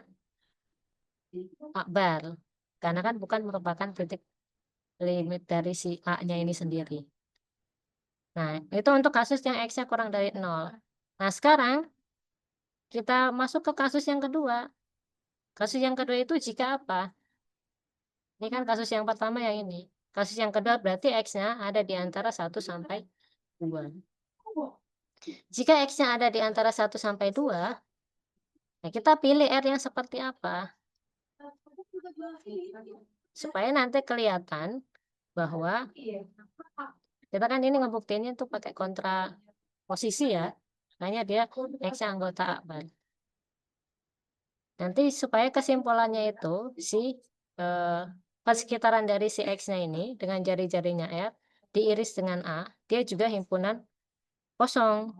akbar. Karena kan bukan merupakan titik limit dari si A-nya ini sendiri. Nah, itu untuk kasus yang X-nya kurang dari 0. Nah, sekarang kita masuk ke kasus yang kedua. Kasus yang kedua itu jika apa? Ini kan kasus yang pertama yang ini. Kasus yang kedua berarti X-nya ada di antara 1 sampai 2. Jika X-nya ada di antara 1 sampai 2, nah kita pilih R yang seperti apa? Supaya nanti kelihatan bahwa kita kan ini ngebuktiinnya tuh pakai kontra posisi ya. Makanya dia X-nya anggota akbar. Nanti supaya kesimpulannya itu si eh, persekitaran dari si X-nya ini dengan jari-jarinya R diiris dengan A, dia juga himpunan kosong.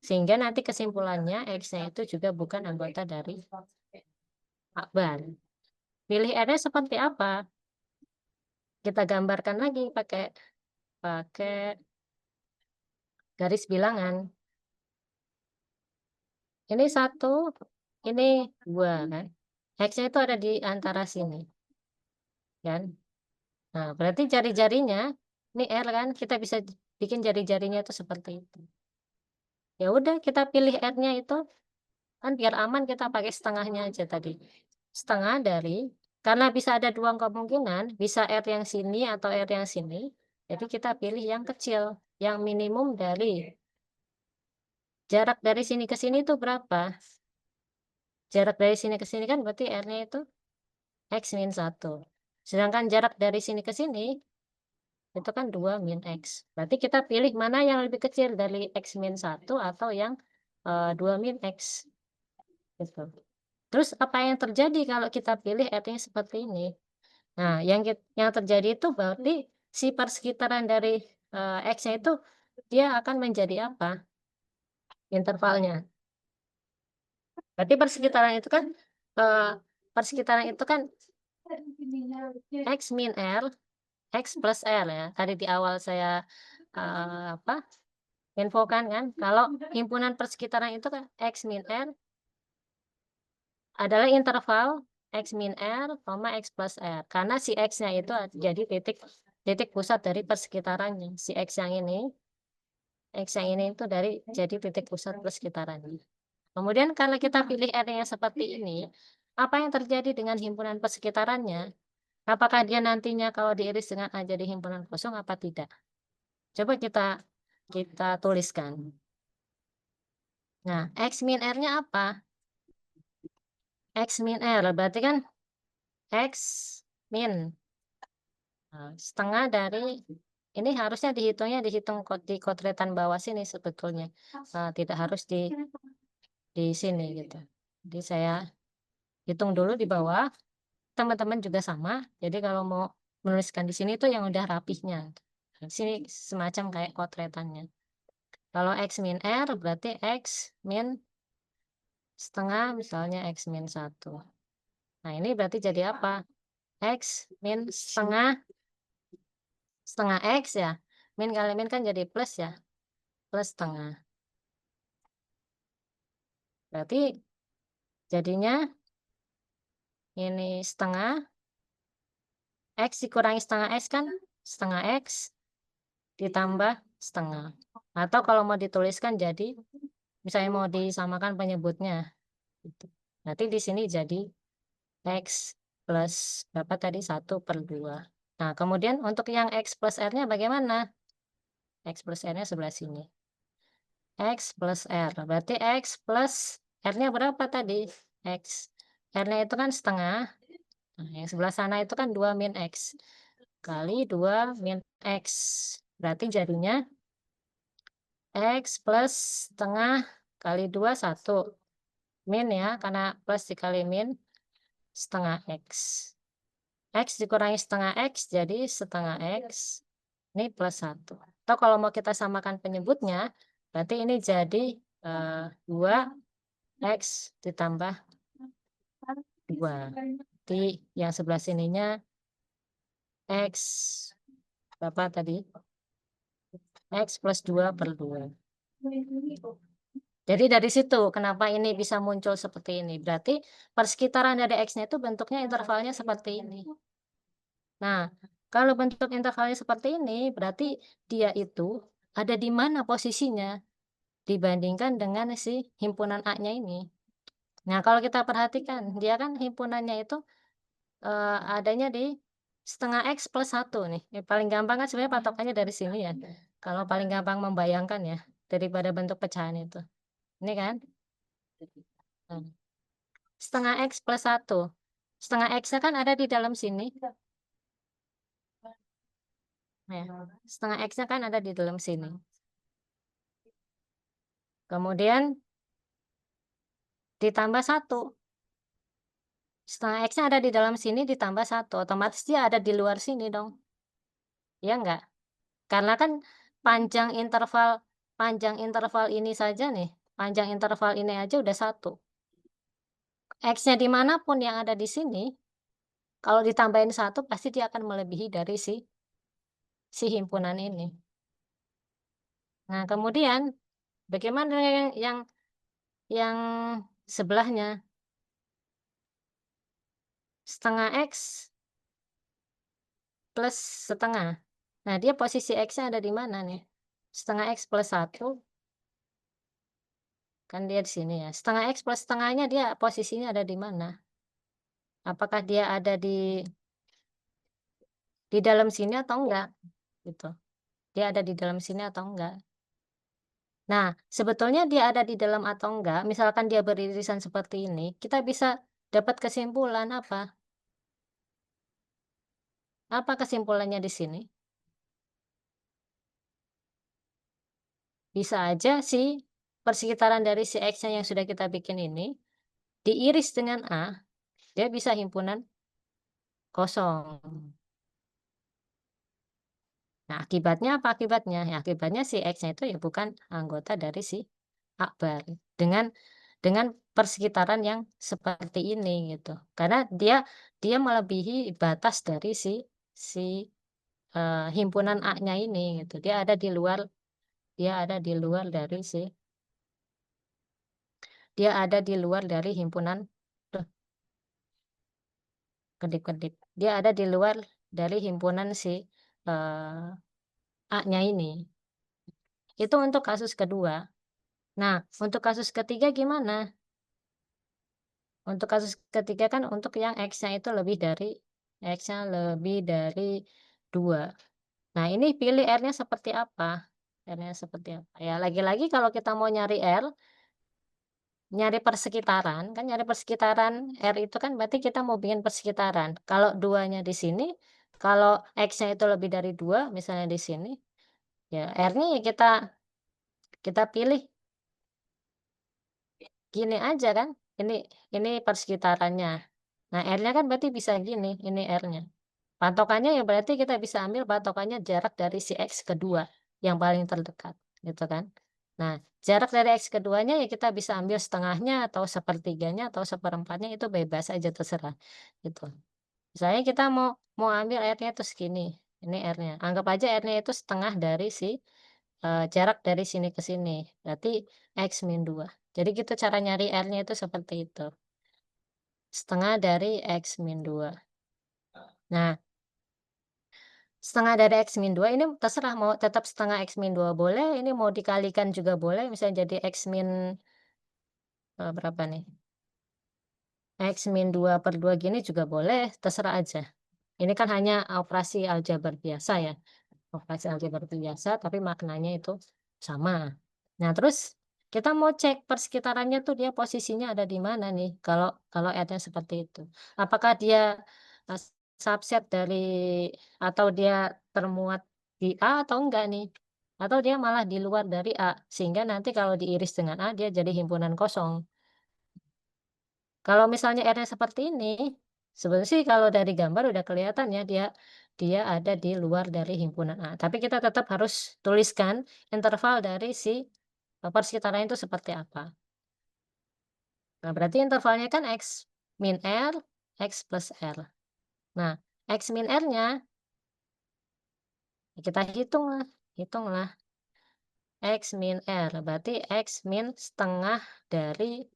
Sehingga nanti kesimpulannya X-nya itu juga bukan anggota dari akbar. Pilih R-nya seperti apa? Kita gambarkan lagi pakai pakai garis bilangan. Ini satu, ini dua kan. X-nya itu ada di antara sini kan. Nah, berarti jari-jarinya, ini R kan, kita bisa bikin jari-jarinya itu seperti itu. Ya udah, kita pilih R-nya itu, kan biar aman kita pakai setengahnya aja tadi. Setengah dari, karena bisa ada dua kemungkinan, bisa R yang sini atau R yang sini. Jadi kita pilih yang kecil, yang minimum dari jarak dari sini ke sini itu berapa? Jarak dari sini ke sini kan berarti R-nya itu X min 1. Sedangkan jarak dari sini ke sini itu kan 2 min X. Berarti kita pilih mana yang lebih kecil dari X min 1 atau yang 2 min X. Gitu. Terus apa yang terjadi kalau kita pilih R-nya seperti ini? Nah, yang terjadi itu berarti si persekitaran dari X-nya itu dia akan menjadi apa? Intervalnya. Berarti eh, persekitaran itu kan X min R, X plus R ya. Tadi di awal saya apa infokan kan, kalau himpunan persekitaran itu kan X min R adalah interval X min R, X plus R. Karena si X-nya itu jadi titik titik pusat dari persekitarannya. Si X yang ini itu jadi titik pusat persekitarannya. Kemudian kalau kita pilih R yang seperti ini, apa yang terjadi dengan himpunan persekitarannya? Apakah dia nantinya kalau diiris dengan A jadi himpunan kosong apa tidak? Coba kita tuliskan. Nah, X min R-nya apa? X min R, berarti kan X min setengah dari, ini harusnya dihitung di kodretan bawah sini sebetulnya. Tidak harus di sini gitu. Jadi saya hitung dulu di bawah, teman-teman juga sama. Jadi kalau mau menuliskan di sini tuh yang udah rapihnya. Di sini semacam kayak kodretannya. Kalau X min R berarti X min setengah misalnya X min 1. Nah ini berarti jadi apa? X min setengah X ya. Min kali min kan jadi plus ya. Plus setengah. Berarti jadinya ini setengah. X dikurangi setengah X kan. Setengah X ditambah setengah. Atau kalau mau dituliskan jadi, misalnya mau disamakan penyebutnya. Gitu. Nanti di sini jadi X plus berapa tadi? 1/2. Nah, kemudian untuk yang X plus R-nya bagaimana? X plus R-nya sebelah sini. X plus R. Berarti X plus R-nya berapa tadi? X. R-nya itu kan setengah. Nah, yang sebelah sana itu kan 2 min X. Kali 2 min X. Berarti jadinya X plus setengah kali 2, 1. Min ya, karena plus dikali min setengah X. X dikurangi setengah X jadi setengah X. Ini plus 1. Atau kalau mau kita samakan penyebutnya, berarti ini jadi 2X ditambah 2. Jadi yang sebelah sininya X berapa tadi? X plus 2/2. Jadi dari situ kenapa ini bisa muncul seperti ini. Berarti persekitaran dari X-nya itu bentuknya intervalnya seperti ini. Nah, kalau bentuk intervalnya seperti ini, berarti dia itu ada di mana posisinya dibandingkan dengan si himpunan A-nya ini. Nah, kalau kita perhatikan, dia kan himpunannya itu adanya di setengah X plus 1 nih. Paling gampang kan sebenarnya patokannya dari sini ya. Kalau paling gampang membayangkan ya, daripada bentuk pecahan itu. Ini kan? Nah, setengah X plus 1. Setengah X-nya kan ada di dalam sini. Nah, setengah X-nya kan ada di dalam sini. Kemudian ditambah 1. Setengah X-nya ada di dalam sini ditambah 1, otomatis dia ada di luar sini dong, ya enggak? Karena kan panjang interval panjang interval ini saja nih, panjang interval ini aja udah 1. X-nya di mana pun yang ada di sini, kalau ditambahin 1 pasti dia akan melebihi dari si himpunan ini. Nah, kemudian bagaimana yang sebelahnya? Setengah X plus setengah. Nah, dia posisi X-nya ada di mana nih? Setengah X plus 1, kan dia di sini ya. Setengah X plus setengahnya dia posisinya ada di mana? Apakah dia ada di dalam sini atau enggak? Gitu. Dia ada di dalam sini atau enggak? Nah, sebetulnya dia ada di dalam atau enggak, misalkan dia beririsan seperti ini, kita bisa dapat kesimpulan apa? Apa kesimpulannya di sini? Bisa aja si persekitaran dari si X-nya yang sudah kita bikin ini diiris dengan A, dia bisa himpunan kosong. Nah, akibatnya apa akibatnya? Ya, akibatnya si X-nya itu ya bukan anggota dari si akbar. Dengan persekitaran yang seperti ini gitu. Karena dia dia melebihi batas dari si himpunan A-nya ini gitu. Dia ada di luar dari dia ada di luar dari himpunan duh, kedip-kedip. Dia ada di luar dari himpunan si A-nya ini. Itu untuk kasus kedua. Nah, untuk kasus ketiga gimana? Untuk kasus ketiga kan untuk yang X-nya itu X-nya lebih dari 2. Nah, ini pilih R-nya seperti apa? R-nya seperti apa? Ya, lagi-lagi kalau kita mau nyari R, nyari persekitaran, kan nyari persekitaran R itu kan berarti kita mau bikin persekitaran. Kalau duanya di sini, kalau X-nya itu lebih dari 2, misalnya di sini, ya R-nya ya kita kita pilih gini aja kan. Ini persekitarannya. Nah, R-nya kan berarti bisa gini, ini R-nya. Patokannya ya berarti kita bisa ambil patokannya jarak dari si X kedua yang paling terdekat, gitu kan. Nah, jarak dari X keduanya ya kita bisa ambil setengahnya atau sepertiganya atau seperempatnya itu bebas aja terserah, gitu. Misalnya kita mau mau ambil R-nya itu segini, ini R-nya. Anggap aja R-nya itu setengah dari jarak dari sini ke sini, berarti X min 2. Jadi gitu cara nyari R-nya itu seperti itu, setengah dari X min 2. Nah, setengah dari X min 2 ini terserah mau tetap setengah X min 2 boleh, ini mau dikalikan juga boleh, misalnya jadi X min, berapa nih, X min 2/2 gini juga boleh, terserah aja. Ini kan hanya operasi aljabar biasa ya, operasi aljabar biasa tapi maknanya itu sama. Nah, terus kita mau cek persekitarannya tuh dia posisinya ada di mana nih, kalau kalau R-nya seperti itu. Apakah dia, eee, subset dari atau dia termuat di A atau enggak nih? Atau dia malah di luar dari A, sehingga nanti kalau diiris dengan A dia jadi himpunan kosong. Kalau misalnya R-nya seperti ini, sebenarnya sih kalau dari gambar udah kelihatan ya dia dia ada di luar dari himpunan A, tapi kita tetap harus tuliskan interval dari persekitarannya itu seperti apa. Nah, berarti intervalnya kan X min R, X plus R. Nah, X min R-nya ya kita hitunglah X min R, berarti X min setengah dari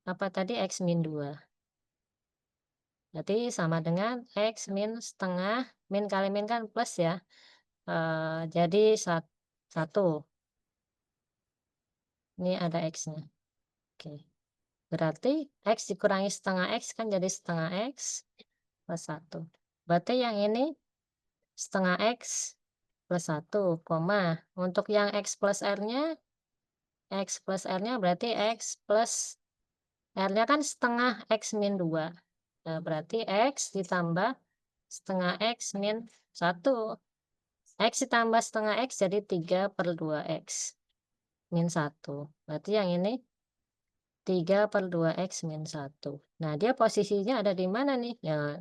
apa tadi, X min 2. Berarti sama dengan X min setengah, min kali min kan plus ya, jadi 1. Ini ada X-nya. Oke. Berarti X dikurangi setengah X kan jadi setengah X plus 1. Berarti yang ini setengah X plus 1, koma. Untuk yang X plus R-nya berarti X plus R-nya kan setengah X min 2. Nah, berarti X ditambah setengah X min 1. X ditambah setengah X jadi 3/2 X. min 1. Berarti yang ini 3/2 X min 1. Nah, dia posisinya ada di mana nih? Ya,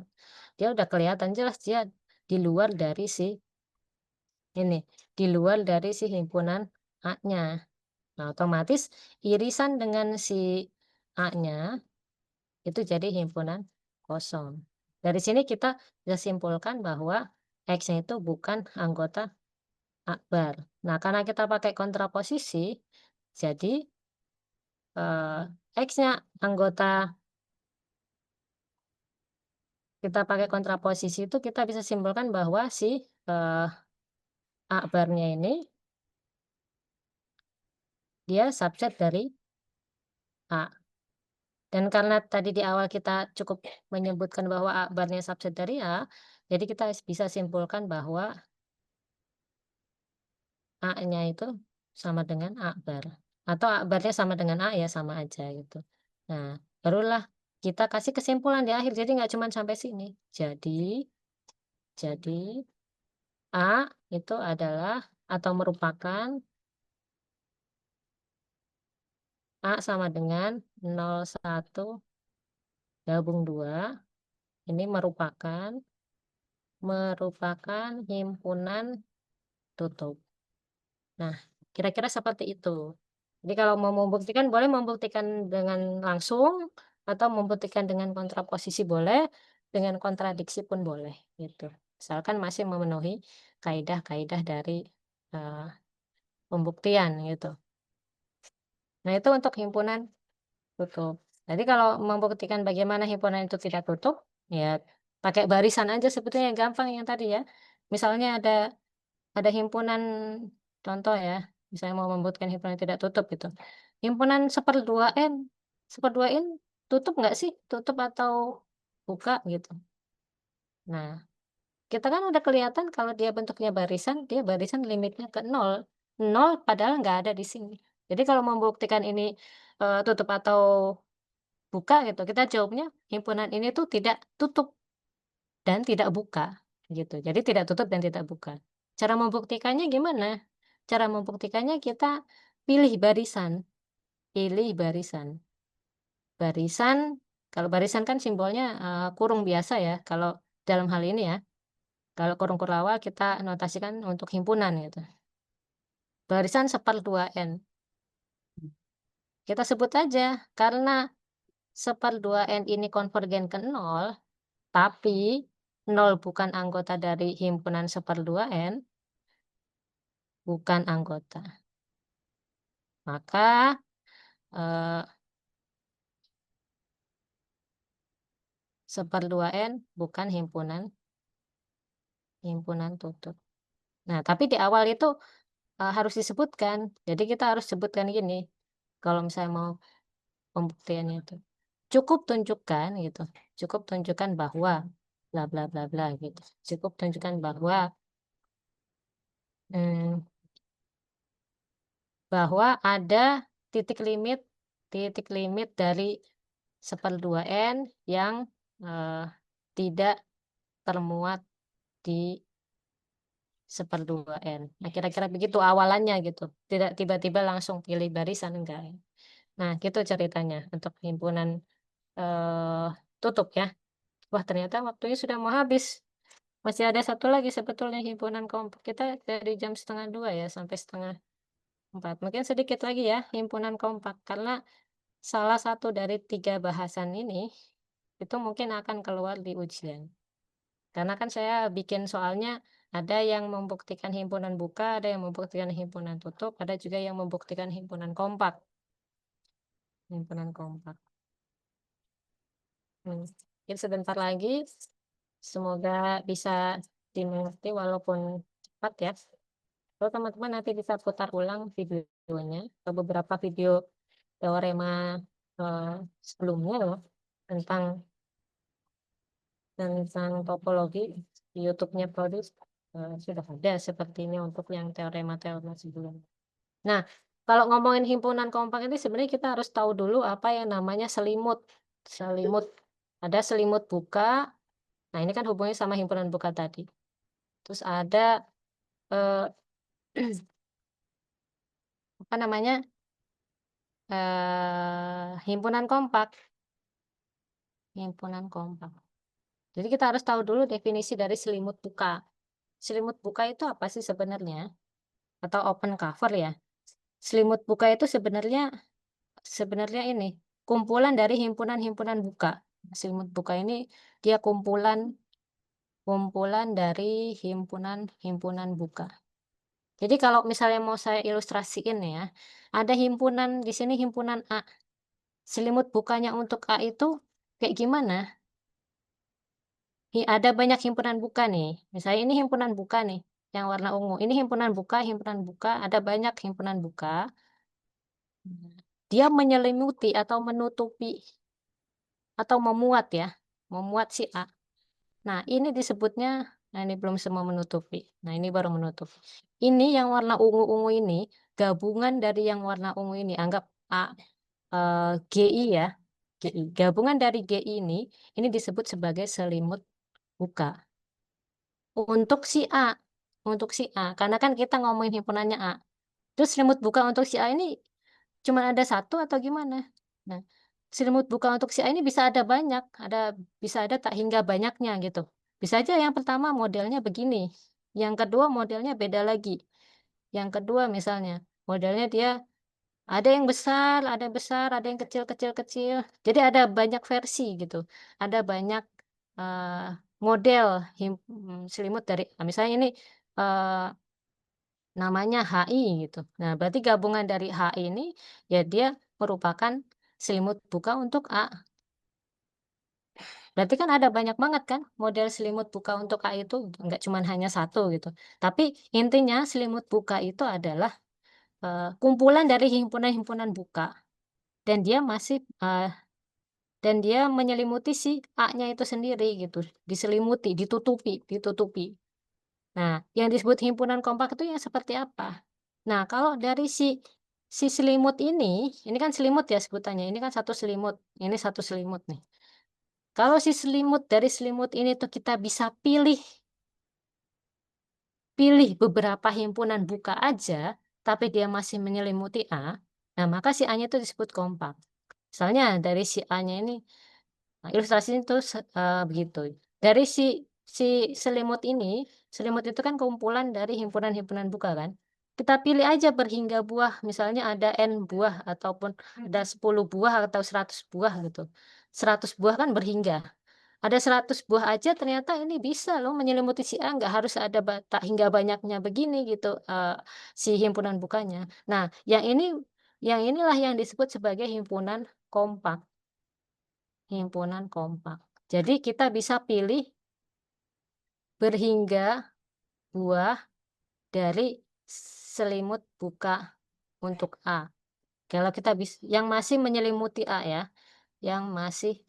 dia udah kelihatan jelas dia di luar dari si ini, di luar dari si himpunan A-nya. Nah, otomatis irisan dengan si A-nya itu jadi himpunan kosong. Dari sini kita bisa simpulkan bahwa X-nya itu bukan anggota akbar. Nah, karena kita pakai kontraposisi, jadi X-nya anggota kita pakai kontraposisi itu kita bisa simpulkan bahwa si akbarnya ini dia subset dari A. Dan karena tadi di awal kita cukup menyebutkan bahwa akbarnya subset dari A, jadi kita bisa simpulkan bahwa A-nya itu sama dengan akbar. Atau akbarnya sama dengan A ya sama aja gitu. Nah, barulah kita kasih kesimpulan di akhir. Jadi nggak cuma sampai sini. Jadi A itu adalah atau merupakan A sama dengan 01 gabung 2 ini merupakan himpunan tutup. Nah, kira-kira seperti itu. Jadi kalau mau membuktikan boleh membuktikan dengan langsung atau membuktikan dengan kontraposisi boleh, dengan kontradiksi pun boleh gitu. Asalkan masih memenuhi kaidah-kaidah dari eh, pembuktian gitu. Nah, itu untuk himpunan tutup. Jadi kalau membuktikan bagaimana himpunan itu tidak tutup, ya pakai barisan aja sebetulnya yang gampang yang tadi ya. Misalnya ada himpunan contoh ya, misalnya mau membuktikan himpunan tidak tutup gitu. Himpunan 1/2N, 1/2N tutup nggak sih? Tutup atau buka gitu. Nah, kita kan udah kelihatan kalau dia bentuknya barisan, dia barisan limitnya ke nol. Nol padahal nggak ada di sini. Jadi kalau membuktikan ini tutup atau buka gitu, kita jawabnya himpunan ini tuh tidak tutup dan tidak buka, gitu. Jadi tidak tutup dan tidak buka. Cara membuktikannya gimana? Cara membuktikannya kita pilih barisan pilih barisan. Barisan, kalau barisan kan simbolnya, kurung biasa ya, kalau dalam hal ini ya. Kalau kurung kurawal kita notasikan untuk himpunan gitu. Barisan 1/2N. Kita sebut aja, karena 1/2N ini konvergen ke nol. Tapi nol bukan anggota dari himpunan 1/2N, bukan anggota. Maka, eee, 1/2N bukan himpunan himpunan tutup. Nah, tapi di awal itu, harus disebutkan. Jadi kita harus sebutkan gini, kalau misalnya mau pembuktiannya itu, cukup tunjukkan gitu, cukup tunjukkan bahwa bla bla bla bla gitu. Cukup tunjukkan mmm, bahwa ada titik limit dari 1/2N yang, eee, tidak termuat di 1/2N. Nah, kira-kira begitu awalannya gitu, tidak tiba-tiba langsung pilih barisan, enggak. Nah, gitu ceritanya untuk himpunan, eee, tutup ya. Wah, ternyata waktunya sudah mau habis. Masih ada satu lagi sebetulnya himpunan kompak kita dari jam 1:30 ya sampai 3:30. Mungkin sedikit lagi ya himpunan kompak, karena salah satu dari 3 bahasan ini, itu mungkin akan keluar di ujian. Karena kan saya bikin soalnya ada yang membuktikan himpunan buka, ada yang membuktikan himpunan tutup, ada juga yang membuktikan himpunan kompak. Mungkin sebentar lagi, semoga bisa dimengerti walaupun cepat ya. Kalau teman-teman nanti bisa putar ulang videonya, atau beberapa video teorema sebelumnya loh, tentang tentang topologi di YouTube-nya Prodis, sudah ada seperti ini untuk yang teorema-teorema sebelumnya. Nah, kalau ngomongin himpunan kompak ini sebenarnya kita harus tahu dulu apa yang namanya selimut. Selimut, ada selimut buka, nah ini kan hubungannya sama himpunan buka tadi. Terus ada, eee, apa namanya, himpunan kompak himpunan kompak. Jadi kita harus tahu dulu definisi dari selimut buka. Selimut buka itu apa sih sebenarnya? Atau open cover ya? Selimut buka itu sebenarnya sebenarnya ini, kumpulan dari himpunan-himpunan buka. Selimut buka ini dia kumpulan kumpulan dari himpunan-himpunan buka. Jadi kalau misalnya mau saya ilustrasiin ya, ada himpunan di sini himpunan A. Selimut bukanya untuk A itu kayak gimana? Ada banyak himpunan buka nih. Misalnya ini himpunan buka nih, yang warna ungu. Ini himpunan buka, ada banyak himpunan buka. Dia menyelimuti atau menutupi atau memuat ya, memuat si A. Nah, ini disebutnya, nah ini belum semua menutupi. Nah, ini baru menutup. Ini yang warna ungu-ungu ini, gabungan dari yang warna ungu ini, anggap A, GI ya, GI. Gabungan dari GI ini disebut sebagai selimut buka. Untuk si A, untuk si A, karena kan kita ngomongin himpunannya A. Terus selimut buka untuk si A ini cuman ada satu atau gimana? Nah, selimut buka untuk si A ini bisa ada banyak, bisa ada tak hingga banyaknya gitu. Bisa aja yang pertama modelnya begini, yang kedua modelnya beda lagi. Yang kedua misalnya, modelnya dia ada yang besar, ada yang kecil kecil kecil. Jadi ada banyak versi gitu. Ada banyak, eee, model selimut dari misalnya ini, eee, namanya HI gitu. Nah, berarti gabungan dari HI ini, ya dia merupakan selimut buka untuk A. Berarti kan ada banyak banget kan model selimut buka untuk A itu, nggak cuman hanya satu gitu. Tapi intinya selimut buka itu adalah, kumpulan dari himpunan-himpunan buka dan dia menyelimuti si A-nya itu sendiri gitu, diselimuti, ditutupi ditutupi. Nah, yang disebut himpunan kompak itu yang seperti apa? Nah, kalau dari si selimut ini kan selimut ya sebutannya, ini kan satu selimut, ini satu selimut nih. Kalau si selimut dari selimut ini tuh kita bisa pilih pilih beberapa himpunan buka aja, tapi dia masih menyelimuti A, nah maka si A-nya itu disebut kompak. Misalnya dari si A-nya ini, nah, ilustrasinya tuh begitu. Dari si selimut itu kan kumpulan dari himpunan-himpunan buka kan. Kita pilih aja berhingga buah, misalnya ada N buah ataupun ada 10 buah atau 100 buah gitu. 100 buah kan berhingga. Ada 100 buah aja ternyata ini bisa loh menyelimuti si A, nggak harus ada tak hingga banyaknya begini gitu, si himpunan bukanya. Nah, yang inilah yang disebut sebagai himpunan kompak. Jadi kita bisa pilih berhingga buah dari selimut buka untuk A. Kalau kita yang masih menyelimuti A ya, yang masih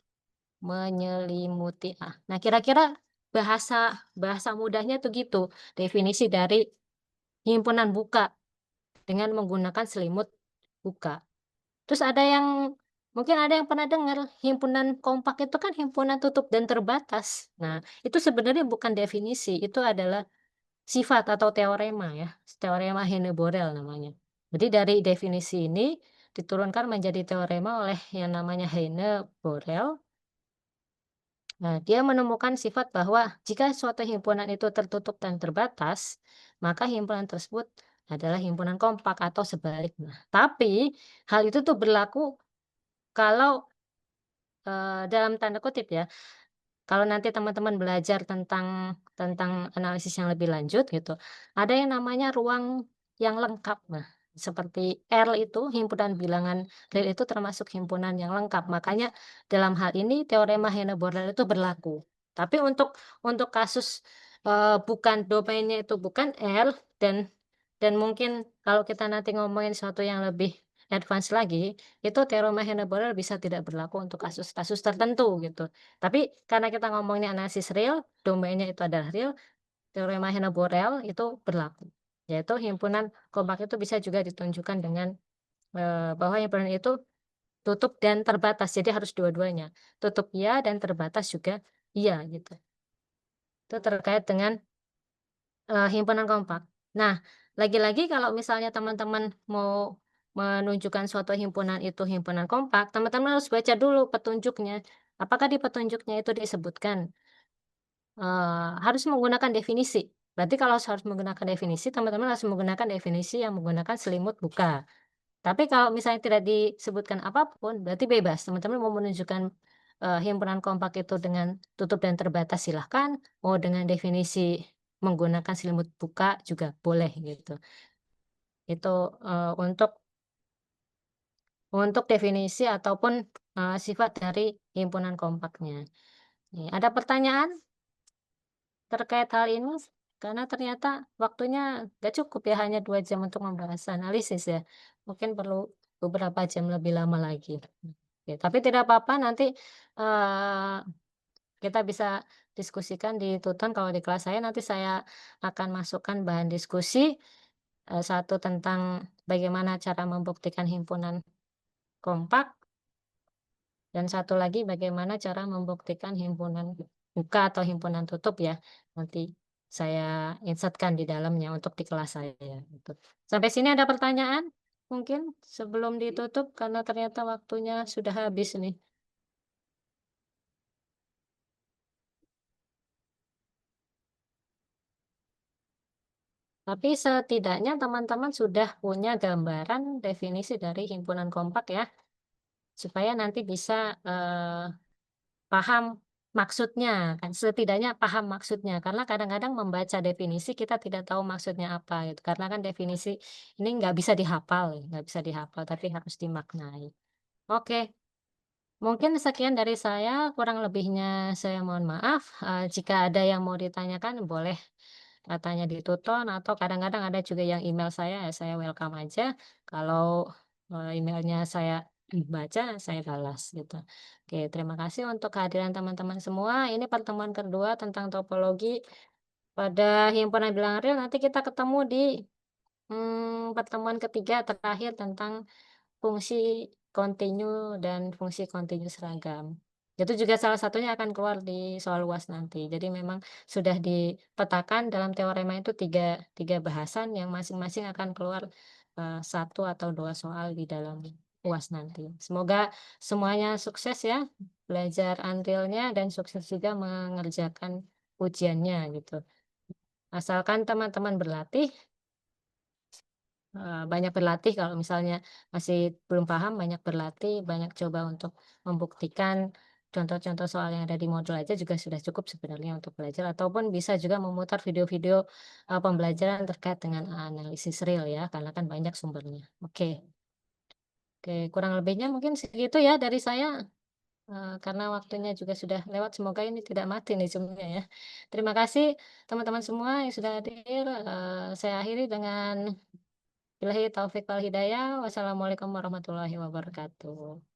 menyelimuti A. Nah, kira-kira bahasa bahasa mudahnya tuh gitu, definisi dari himpunan buka dengan menggunakan selimut buka. Terus mungkin ada yang pernah dengar, himpunan kompak itu kan himpunan tutup dan terbatas. Nah, itu sebenarnya bukan definisi, itu adalah sifat atau teorema ya, teorema Heine-Borel namanya. Jadi dari definisi ini diturunkan menjadi teorema oleh yang namanya Heine-Borel. Nah, dia menemukan sifat bahwa jika suatu himpunan itu tertutup dan terbatas, maka himpunan tersebut adalah himpunan kompak atau sebaliknya. Tapi hal itu tuh berlaku kalau dalam tanda kutip ya, kalau nanti teman-teman belajar tentang analisis yang lebih lanjut gitu, ada yang namanya ruang yang lengkap. Nah, seperti R itu, himpunan bilangan real itu termasuk himpunan yang lengkap. Makanya dalam hal ini teorema Heine-Borel itu berlaku. Tapi untuk kasus, bukan domainnya itu bukan R dan mungkin kalau kita nanti ngomongin sesuatu yang lebih advance lagi, itu teorema Heine-Borel bisa tidak berlaku untuk kasus-kasus tertentu gitu. Tapi karena kita ngomongin analisis real, domainnya itu adalah real, teorema Heine-Borel itu berlaku. Yaitu himpunan kompak itu bisa juga ditunjukkan dengan, bahwa himpunan itu tutup dan terbatas, jadi harus dua-duanya. Tutup iya dan terbatas juga iya gitu. Itu terkait dengan, himpunan kompak. Nah, lagi-lagi kalau misalnya teman-teman mau menunjukkan suatu himpunan itu himpunan kompak, teman-teman harus baca dulu petunjuknya. Apakah di petunjuknya itu disebutkan, harus menggunakan definisi. Berarti kalau harus menggunakan definisi, teman-teman harus menggunakan definisi yang menggunakan selimut buka. Tapi kalau misalnya tidak disebutkan apapun, berarti bebas, teman-teman mau menunjukkan, himpunan kompak itu dengan tutup dan terbatas silahkan, mau dengan definisi menggunakan selimut buka juga boleh gitu. Itu, untuk definisi ataupun, sifat dari himpunan kompaknya. Ada pertanyaan terkait hal ini? Karena ternyata waktunya nggak cukup ya, hanya 2 jam untuk membahas analisis ya. Mungkin perlu beberapa jam lebih lama lagi. Oke, tapi tidak apa-apa nanti, eee, kita bisa diskusikan di Tuton kalau di kelas saya nanti saya akan masukkan bahan diskusi, satu tentang bagaimana cara membuktikan himpunan kompak. Dan satu lagi bagaimana cara membuktikan himpunan buka atau himpunan tutup ya, nanti saya insertkan di dalamnya untuk di kelas saya, gitu. Sampai sini ada pertanyaan? Mungkin sebelum ditutup karena ternyata waktunya sudah habis nih. Tapi setidaknya teman-teman sudah punya gambaran definisi dari himpunan kompak ya, supaya nanti bisa, paham maksudnya kan, setidaknya paham maksudnya, karena kadang-kadang membaca definisi kita tidak tahu maksudnya apa gitu, karena kan definisi ini nggak bisa dihafal, nggak bisa dihafal, tapi harus dimaknai. Oke, mungkin sekian dari saya, kurang lebihnya saya mohon maaf, jika ada yang mau ditanyakan boleh, tanya di Tuton atau kadang-kadang ada juga yang email saya, ya saya welcome aja, kalau, emailnya saya baca, saya balas gitu. Oke, terima kasih untuk kehadiran teman-teman semua, ini pertemuan kedua tentang topologi pada himpunan bilangan real, nanti kita ketemu di, pertemuan ketiga terakhir tentang fungsi kontinu dan fungsi kontinu seragam. Itu juga salah satunya akan keluar di soal UAS nanti. Jadi memang sudah dipetakan dalam teorema itu tiga bahasan yang masing-masing akan keluar, 1 atau 2 soal di dalam UAS nanti. Semoga semuanya sukses ya, belajar Unreal-nya dan sukses juga mengerjakan ujiannya gitu. Asalkan teman-teman berlatih, banyak berlatih kalau misalnya masih belum paham, banyak berlatih, banyak coba untuk membuktikan contoh-contoh soal yang ada di modul aja juga sudah cukup sebenarnya untuk belajar, ataupun bisa juga memutar video-video, pembelajaran terkait dengan analisis real ya, karena kan banyak sumbernya. Oke, kurang lebihnya mungkin segitu ya dari saya, karena waktunya juga sudah lewat, semoga ini tidak mati nih zoom ya. Terima kasih teman-teman semua yang sudah hadir, saya akhiri dengan billahi taufik wal hidayah. Wassalamualaikum warahmatullahi wabarakatuh.